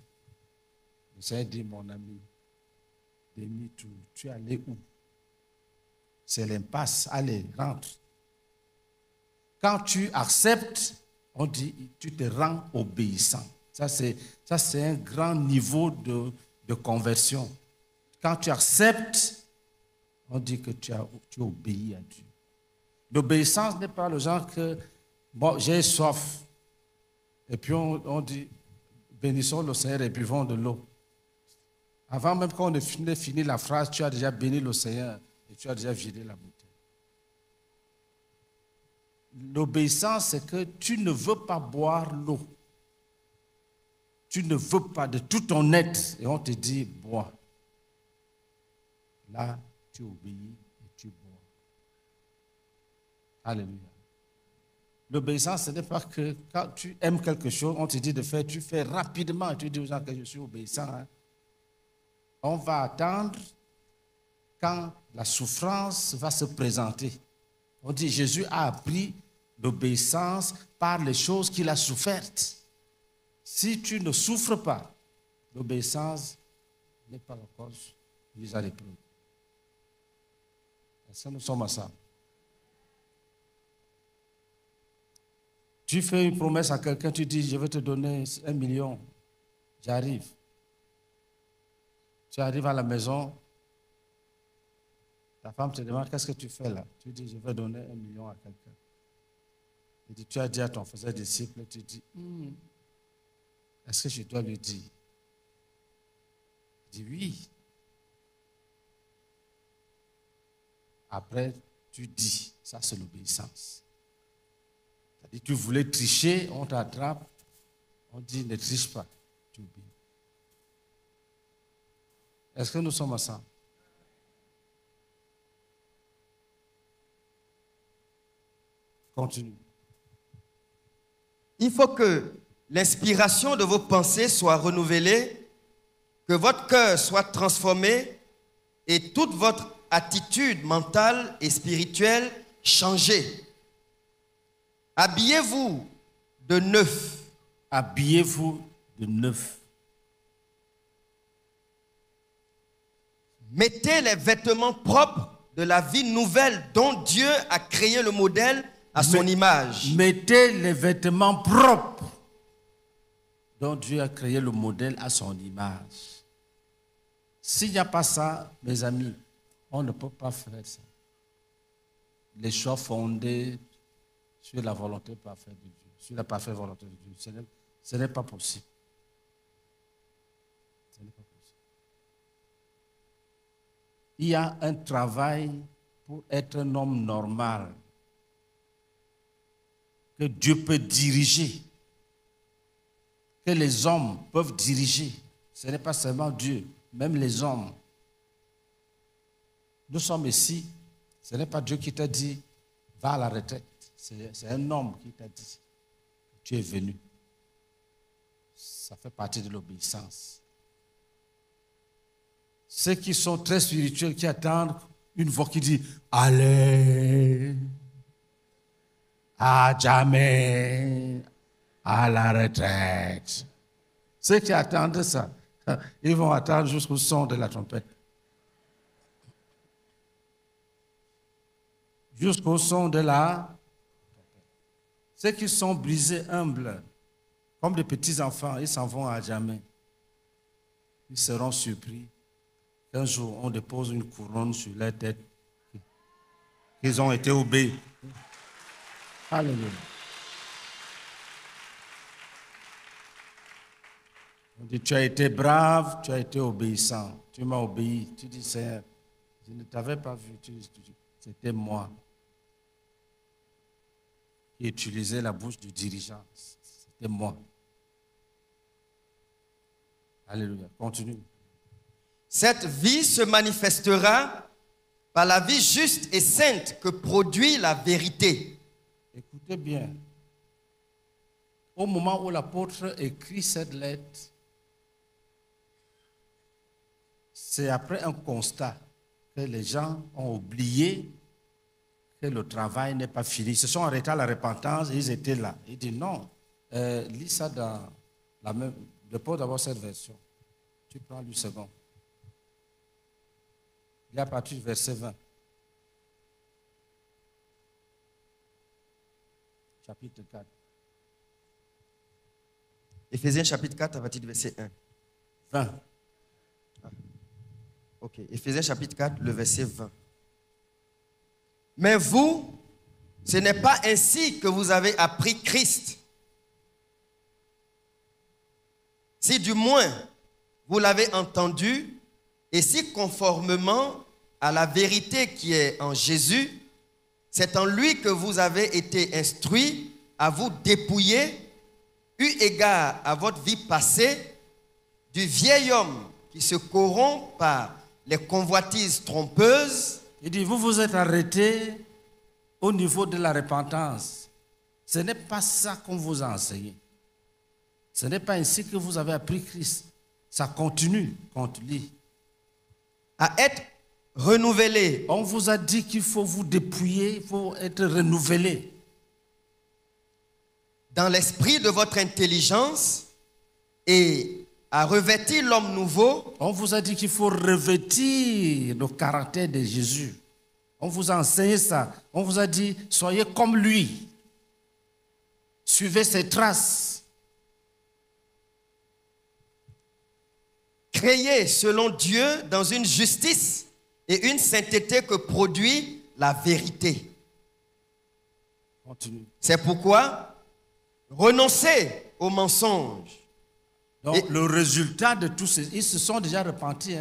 Speaker 1: Le Seigneur dit, mon ami, demi-tour, tu es allé où? C'est l'impasse. Allez, rentre. Quand tu acceptes, on dit, tu te rends obéissant. Ça, c'est un grand niveau de conversion. Quand tu acceptes, on dit que tu obéis à Dieu. L'obéissance n'est pas le genre que, bon, j'ai soif. Et puis on dit, bénissons le Seigneur et buvons de l'eau. Avant même qu'on ait fini la phrase, tu as déjà béni le Seigneur et tu as déjà vidé la bouteille. L'obéissance, c'est que tu ne veux pas boire l'eau. Tu ne veux pas de tout ton être. Et on te dit, bois. Là, tu obéis et tu bois. Alléluia. L'obéissance, ce n'est pas que quand tu aimes quelque chose, on te dit de faire, tu fais rapidement. Tu dis aux gens que je suis obéissant. Hein. On va attendre quand la souffrance va se présenter. On dit Jésus a appris l'obéissance par les choses qu'il a souffertes. Si tu ne souffres pas, l'obéissance n'est pas la cause vis à l'épreuve. Est-ce que nous sommes ensemble? Tu fais une promesse à quelqu'un, tu dis, je vais te donner 1 million. J'arrive. Tu arrives à la maison, ta femme te demande, qu'est-ce que tu fais là? Tu dis, je vais donner 1 million à quelqu'un. Tu as dit à ton frère disciple, tu dis, est-ce que je dois lui dire? Il dit oui. Après, tu dis, ça c'est l'obéissance. C'est-à-dire, tu voulais tricher, on t'attrape, on dit, ne triche pas, tu obéis. Est-ce que nous sommes ensemble? Continue.
Speaker 2: Il faut que l'inspiration de vos pensées soit renouvelée, que votre cœur soit transformé et toute votre attitude mentale et spirituelle changée. Habillez-vous de neuf.
Speaker 1: Habillez-vous de neuf.
Speaker 2: Mettez les vêtements propres de la vie nouvelle dont Dieu a créé le modèle à son image.
Speaker 1: Mettez les vêtements propres dont Dieu a créé le modèle à son image. S'il n'y a pas ça, mes amis, on ne peut pas faire ça. Les choix fondés sur la volonté parfaite de Dieu, sur la parfaite volonté de Dieu, ce n'est pas possible. Ce n'est pas possible. Il y a un travail pour être un homme normal que Dieu peut diriger, que les hommes peuvent diriger. Ce n'est pas seulement Dieu, même les hommes. Nous sommes ici, ce n'est pas Dieu qui t'a dit, va à la retraite. C'est un homme qui t'a dit, tu es venu. Ça fait partie de l'obéissance. Ceux qui sont très spirituels, qui attendent une voix qui dit, allez, à jamais, à la retraite. Ceux qui attendent ça, ils vont attendre jusqu'au son de la trompette. Jusqu'au son de la trompette. Ceux qui sont brisés, humbles, comme des petits enfants, ils s'en vont à jamais. Ils seront surpris qu'un jour on dépose une couronne sur leur tête. Ils ont été obéis. Alléluia. On dit, tu as été brave, tu as été obéissant. Tu m'as obéi. Tu dis, Seigneur, je ne t'avais pas vu. C'était moi qui utilisais la bouche du dirigeant. C'était moi. Alléluia. Continue.
Speaker 2: Cette vie se manifestera par la vie juste et sainte que produit la vérité.
Speaker 1: Écoutez bien. Au moment où l'apôtre écrit cette lettre, c'est après un constat que les gens ont oublié que le travail n'est pas fini. Ils se sont arrêtés à la repentance et ils étaient là. Il dit non, lis ça dans la même... Dépose d'abord cette version. Tu prends le second. Il est à partir du verset 20. Chapitre 4.
Speaker 2: Éphésiens chapitre 4 à partir du verset 1.
Speaker 1: 20.
Speaker 2: Ok, Éphésiens chapitre 4, le verset 20. Mais vous, ce n'est pas ainsi que vous avez appris Christ. Si du moins vous l'avez entendu, et si conformément à la vérité qui est en Jésus, c'est en lui que vous avez été instruits à vous dépouiller, eu égard à votre vie passée, du vieil homme qui se corrompt par les convoitises trompeuses.
Speaker 1: Il dit, vous vous êtes arrêtés au niveau de la repentance. Ce n'est pas ça qu'on vous a enseigné. Ce n'est pas ainsi que vous avez appris Christ. Ça continue quand tu lis.
Speaker 2: À être renouvelé.
Speaker 1: On vous a dit qu'il faut vous dépouiller, il faut être renouvelé.
Speaker 2: Dans l'esprit de votre intelligence et à revêtir l'homme nouveau.
Speaker 1: On vous a dit qu'il faut revêtir le caractère de Jésus. On vous a enseigné ça. On vous a dit, soyez comme lui. Suivez ses traces.
Speaker 2: Créés selon Dieu dans une justice et une sainteté que produit la vérité.
Speaker 1: Continue.
Speaker 2: C'est pourquoi renoncez aux mensonges.
Speaker 1: Donc, le résultat de tous ces... Ils se sont déjà repentis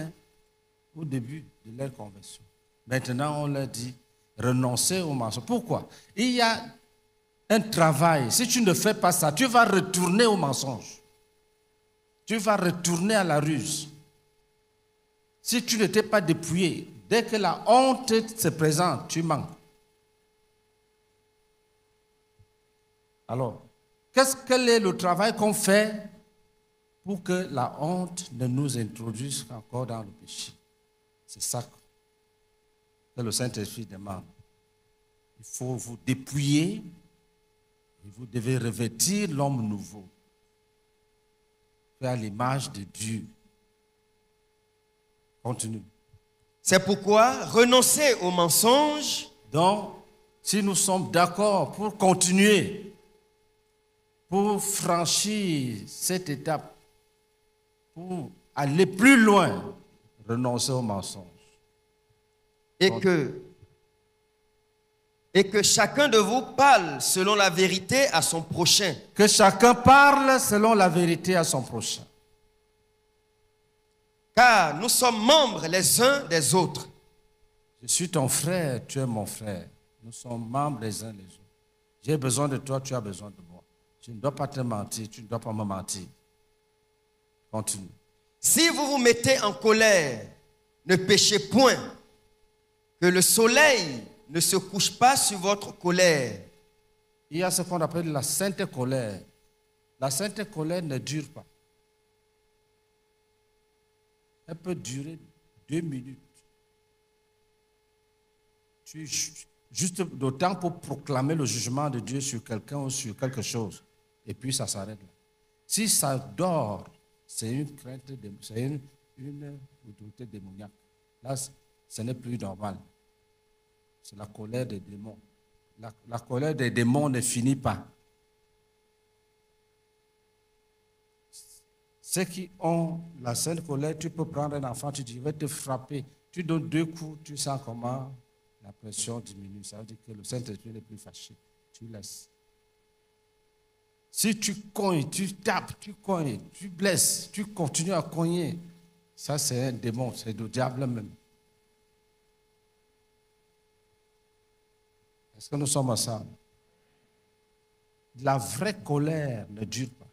Speaker 1: au début de leur conversion. Maintenant, on leur dit, renoncez aux mensonges. Pourquoi? Il y a un travail. Si tu ne fais pas ça, tu vas retourner aux mensonges. Tu vas retourner à la ruse. Si tu n'étais pas dépouillé, dès que la honte se présente, tu manques. Alors, quel est le travail qu'on fait pour que la honte ne nous introduise encore dans le péché? C'est ça que le Saint-Esprit demande. Il faut vous dépouiller et vous devez revêtir l'homme nouveau, fait à l'image de Dieu. Continue.
Speaker 2: C'est pourquoi renoncez aux mensonges.
Speaker 1: Donc, si nous sommes d'accord pour continuer, pour franchir cette étape, pour aller plus loin, renoncer aux mensonges.
Speaker 2: Et que chacun de vous parle selon la vérité à son prochain.
Speaker 1: Que chacun parle selon la vérité à son prochain.
Speaker 2: Car nous sommes membres les uns des autres.
Speaker 1: Je suis ton frère, tu es mon frère. Nous sommes membres les uns les autres. J'ai besoin de toi, tu as besoin de moi. Je ne dois pas te mentir, tu ne dois pas me mentir. Continue.
Speaker 2: Si vous vous mettez en colère, ne péchez point. Que le soleil ne se couche pas sur votre colère.
Speaker 1: Il y a ce qu'on appelle la sainte colère. La sainte colère ne dure pas. Elle peut durer 2 minutes. Juste d'autant pour proclamer le jugement de Dieu sur quelqu'un ou sur quelque chose. Et puis ça s'arrête là. Si ça dort, c'est une crainte, c'est une autorité démoniaque. Là, ce n'est plus normal. C'est la colère des démons. La colère des démons ne finit pas. Ceux qui ont la sainte colère, tu peux prendre un enfant, tu dis, je vais te frapper. Tu donnes 2 coups, tu sens comment la pression diminue. Ça veut dire que le Saint-Esprit n'est plus fâché. Tu laisses. Si tu cognes, tu tapes, tu cognes, tu blesses, tu continues à cogner, ça c'est un démon, c'est le diable même. Est-ce que nous sommes ensemble? La vraie colère ne dure pas.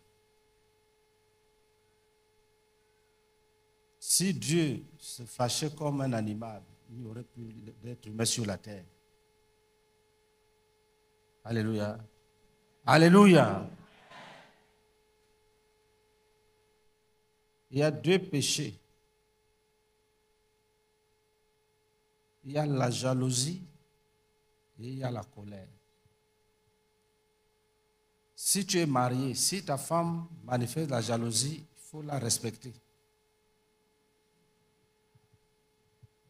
Speaker 1: Si Dieu se fâchait comme un animal, il aurait pu être humain sur la terre. Alléluia. Alléluia. Il y a 2 péchés. Il y a la jalousie et il y a la colère. Si tu es marié, si ta femme manifeste la jalousie, il faut la respecter.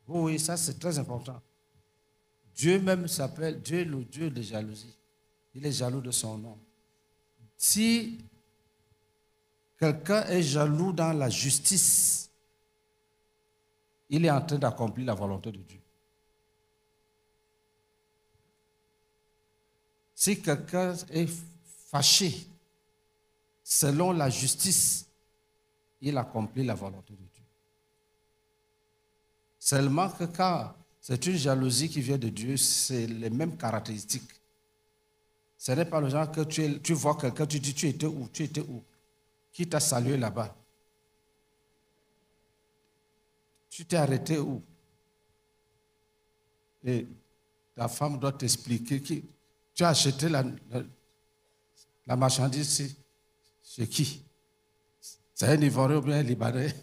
Speaker 1: Oui, ça c'est très important. Dieu même s'appelle Dieu, le Dieu de jalousie. Il est jaloux de son nom. Si quelqu'un est jaloux dans la justice, il est en train d'accomplir la volonté de Dieu. Si quelqu'un est fâché selon la justice, il accomplit la volonté de Dieu. Seulement que quand c'est une jalousie qui vient de Dieu, c'est les mêmes caractéristiques. Ce n'est pas le genre que tu vois quelqu'un, tu dis tu étais où, tu étais où? Qui t'a salué là-bas? Tu t'es arrêté où? Et ta femme doit t'expliquer que tu as acheté la marchandise chez qui? C'est un Ivoirien ou bien un Libanais?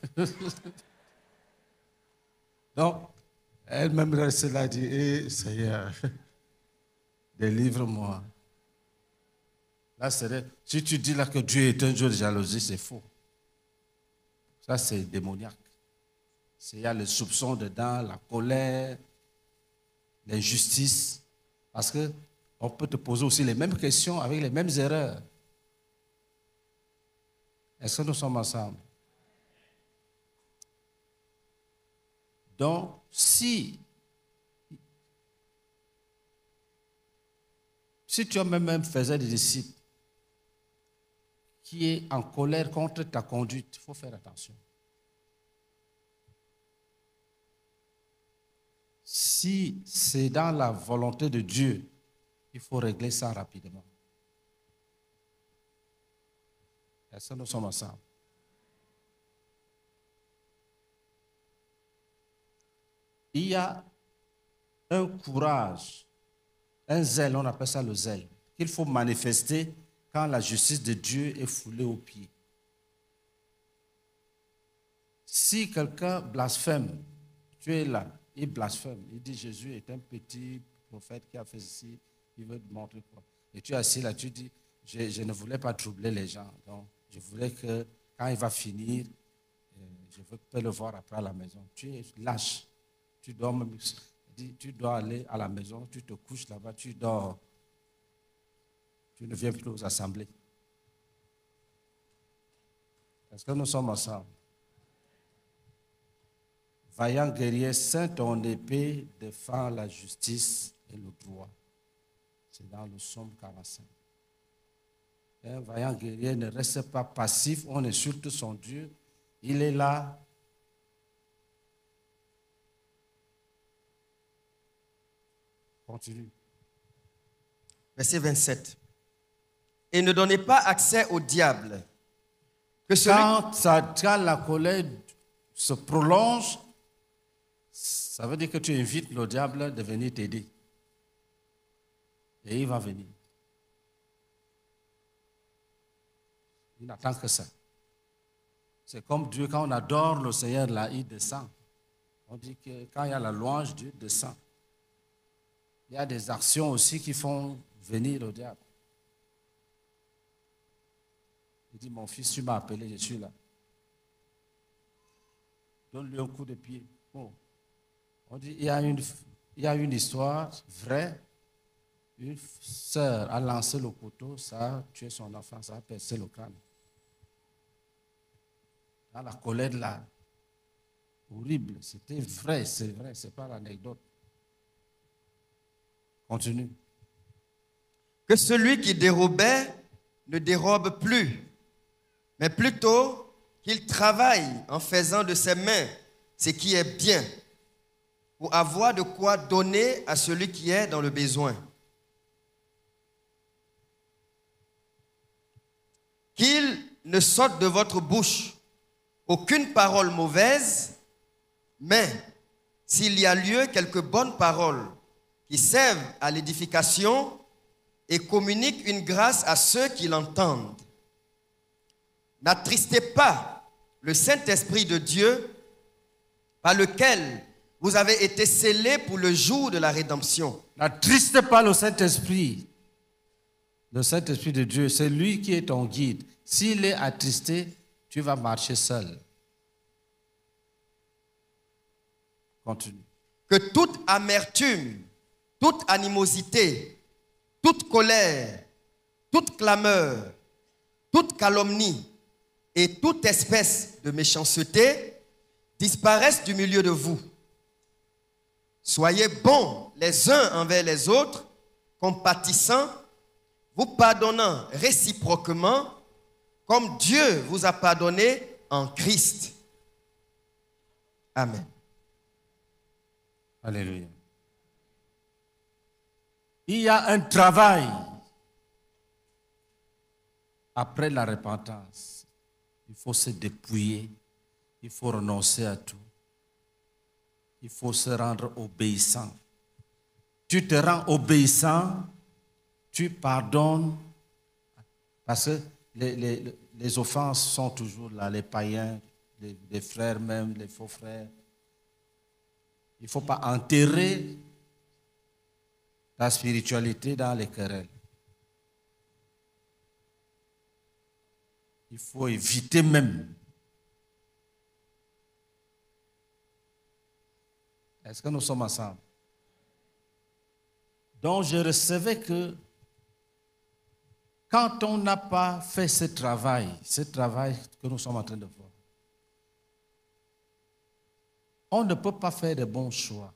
Speaker 1: Donc, elle-même reste là et dit, eh, Seigneur, délivre-moi. Là, si tu dis là que Dieu est un Dieu de jalousie, c'est faux. Ça, c'est démoniaque. Il y a le soupçon dedans, la colère, l'injustice. Parce qu'on peut te poser aussi les mêmes questions avec les mêmes erreurs. Est-ce que nous sommes ensemble? Donc, si toi-même faisais des disciples qui est en colère contre ta conduite, il faut faire attention. Si c'est dans la volonté de Dieu, il faut régler ça rapidement. Est-ce que nous sommes ensemble? Il y a un courage, un zèle, on appelle ça le zèle, qu'il faut manifester quand la justice de Dieu est foulée aux pieds. Si quelqu'un blasphème, tu es là, il blasphème, il dit Jésus est un petit prophète qui a fait ceci, il veut te montrer quoi. Et tu es assis là, tu dis, je ne voulais pas troubler les gens, donc je voulais que quand il va finir, je veux te le voir après à la maison. Tu es lâche, tu dois aller à la maison, tu te couches là-bas, tu dors, tu ne viens plus aux assemblées. Est-ce que nous sommes ensemble? Vaillant guerrier, ceins ton épée, défends la justice et le droit. C'est dans le psaume 45. Un vaillant guerrier ne reste pas passif, on insulte son Dieu. Il est là. Continue.
Speaker 2: Verset 27. Et ne donnez pas accès au diable. Que celui...
Speaker 1: Quand la colère se prolonge, ça veut dire que tu invites le diable de venir t'aider. Et il va venir. Il n'attend que ça. C'est comme Dieu, quand on adore le Seigneur, là, il descend. On dit que quand il y a la louange, Dieu descend. Il y a des actions aussi qui font venir le diable. Il dit, mon fils, tu m'as appelé, je suis là. Donne-lui un coup de pied. Oh. On dit, il y a une histoire vraie. Une sœur a lancé le couteau, ça a tué son enfant, ça a percé le crâne. Dans la colère là, horrible, c'était vrai, c'est pas l'anecdote. Continue.
Speaker 2: Que celui qui dérobait ne dérobe plus, mais plutôt qu'il travaille en faisant de ses mains ce qui est bien, pour avoir de quoi donner à celui qui est dans le besoin. Qu'il ne sorte de votre bouche aucune parole mauvaise, mais s'il y a lieu, quelques bonnes paroles qui servent à l'édification et communiquent une grâce à ceux qui l'entendent. N'attristez pas le Saint-Esprit de Dieu par lequel vous avez été scellés pour le jour de la rédemption.
Speaker 1: N'attristez pas le Saint-Esprit. Le Saint-Esprit de Dieu, c'est lui qui est ton guide. S'il est attristé, tu vas marcher seul. Continue.
Speaker 2: Que toute amertume, toute animosité, toute colère, toute clameur, toute calomnie et toute espèce de méchanceté disparaissent du milieu de vous. Soyez bons les uns envers les autres, compatissants, vous pardonnant réciproquement, comme Dieu vous a pardonné en Christ. Amen.
Speaker 1: Alléluia. Il y a un travail après la repentance. Il faut se dépouiller, il faut renoncer à tout. Il faut se rendre obéissant. Tu te rends obéissant, tu pardonnes, parce que les offenses sont toujours là, les païens, les frères même, les faux frères. Il ne faut pas enterrer la spiritualité dans les querelles. Il faut éviter même. Est-ce que nous sommes ensemble? Donc je recevais que quand on n'a pas fait ce travail que nous sommes en train de voir, on ne peut pas faire de bons choix.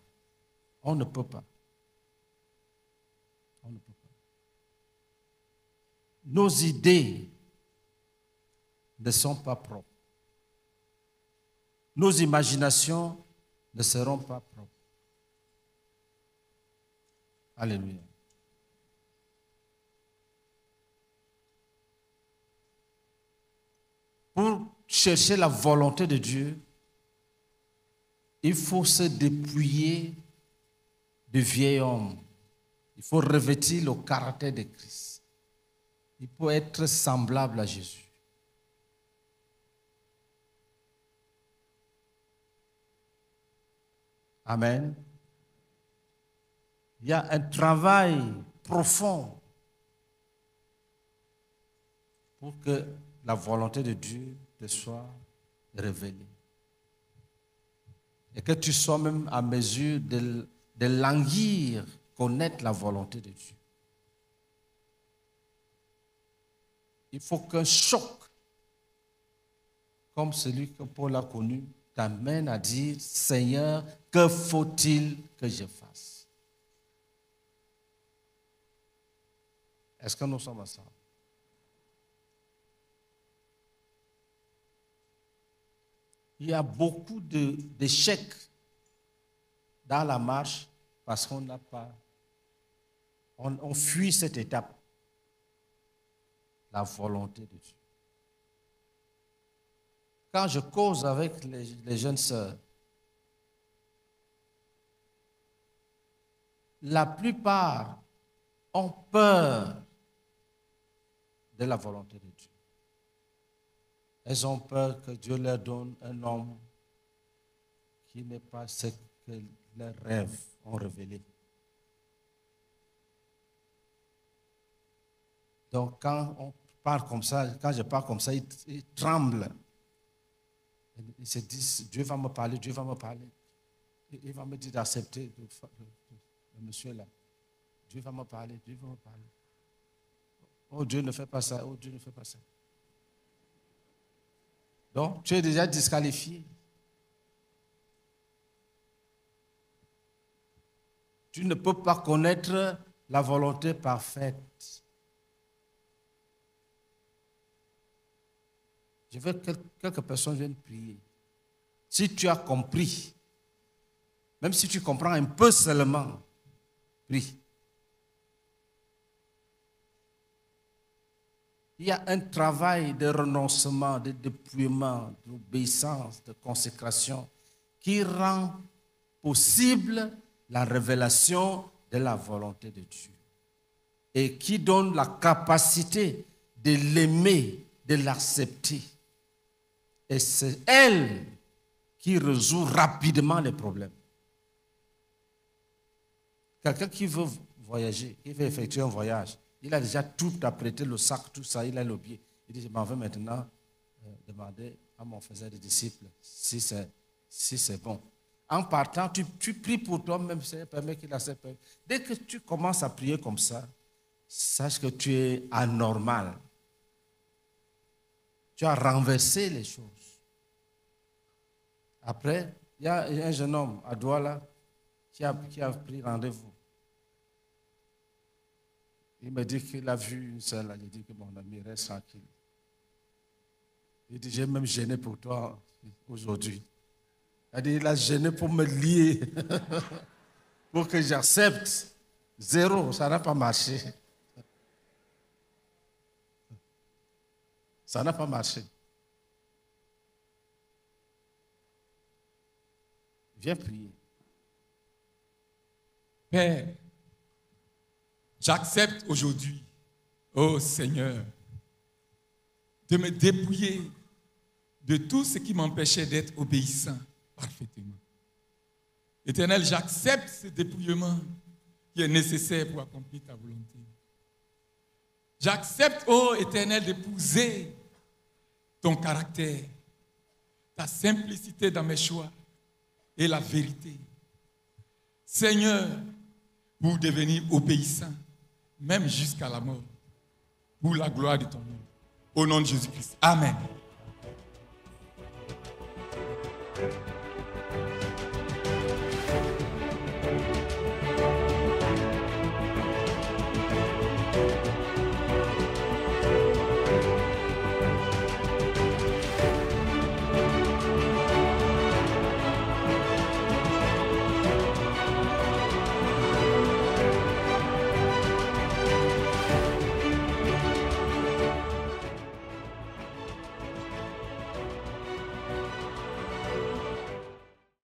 Speaker 1: On ne peut pas. On ne peut pas. Nos idées ne sont pas propres. Nos imaginations ne seront pas propres. Alléluia. Pour chercher la volonté de Dieu, il faut se dépouiller du vieil homme. Il faut revêtir le caractère de Christ. Il faut être semblable à Jésus. Amen. Il y a un travail profond pour que la volonté de Dieu te soit révélée. Et que tu sois même à mesure de languir, connaître la volonté de Dieu. Il faut qu'un choc, comme celui que Paul a connu, t'amène à dire, Seigneur, que faut-il que je fasse? Est-ce que nous sommes ensemble? Il y a beaucoup d'échecs dans la marche parce qu'on n'a pas, on fuit cette étape, la volonté de Dieu. Quand je cause avec les jeunes sœurs, la plupart ont peur de la volonté de Dieu. Elles ont peur que Dieu leur donne un homme qui n'est pas ce que leurs rêves ont révélé. Donc quand on parle comme ça, quand je parle comme ça, ils tremblent. Ils se disent, Dieu va me parler, Dieu va me parler. Il va me dire d'accepter le monsieur là. Dieu va me parler, Dieu va me parler. Oh Dieu ne fait pas ça, oh Dieu ne fait pas ça. Donc, tu es déjà disqualifié. Tu ne peux pas connaître la volonté parfaite. Je veux que quelques personnes viennent prier. Si tu as compris, même si tu comprends un peu seulement, prie. Il y a un travail de renoncement, de dépouillement, d'obéissance, de consécration qui rend possible la révélation de la volonté de Dieu et qui donne la capacité de l'aimer, de l'accepter. Et c'est elle qui résout rapidement les problèmes. Quelqu'un qui veut voyager, qui veut effectuer un voyage, il a déjà tout apprêté, le sac, tout ça, il a l'objet. Il dit, je m'en vais maintenant demander à mon faiseur de disciples si c'est bon. En partant, tu pries pour toi-même, Seigneur, permets qu'il accepte. Dès que tu commences à prier comme ça, sache que tu es anormal. Tu as renversé les choses. Après, il y a un jeune homme à Douala qui a pris rendez-vous. Il me dit qu'il a vu une seule, il dit que mon ami reste tranquille. Il dit, j'ai même gêné pour toi aujourd'hui. Il a gêné pour me lier, pour que j'accepte. Zéro, ça n'a pas marché. Ça n'a pas marché. Viens prier.
Speaker 3: Père, j'accepte aujourd'hui, ô Seigneur, de me dépouiller de tout ce qui m'empêchait d'être obéissant parfaitement. Éternel, j'accepte ce dépouillement qui est nécessaire pour accomplir ta volonté. J'accepte, ô Éternel, d'épouser ton caractère, ta simplicité dans mes choix et la vérité. Seigneur, pour devenir obéissant, même jusqu'à la mort. pour la gloire de ton nom. Au nom de Jésus-Christ. Amen.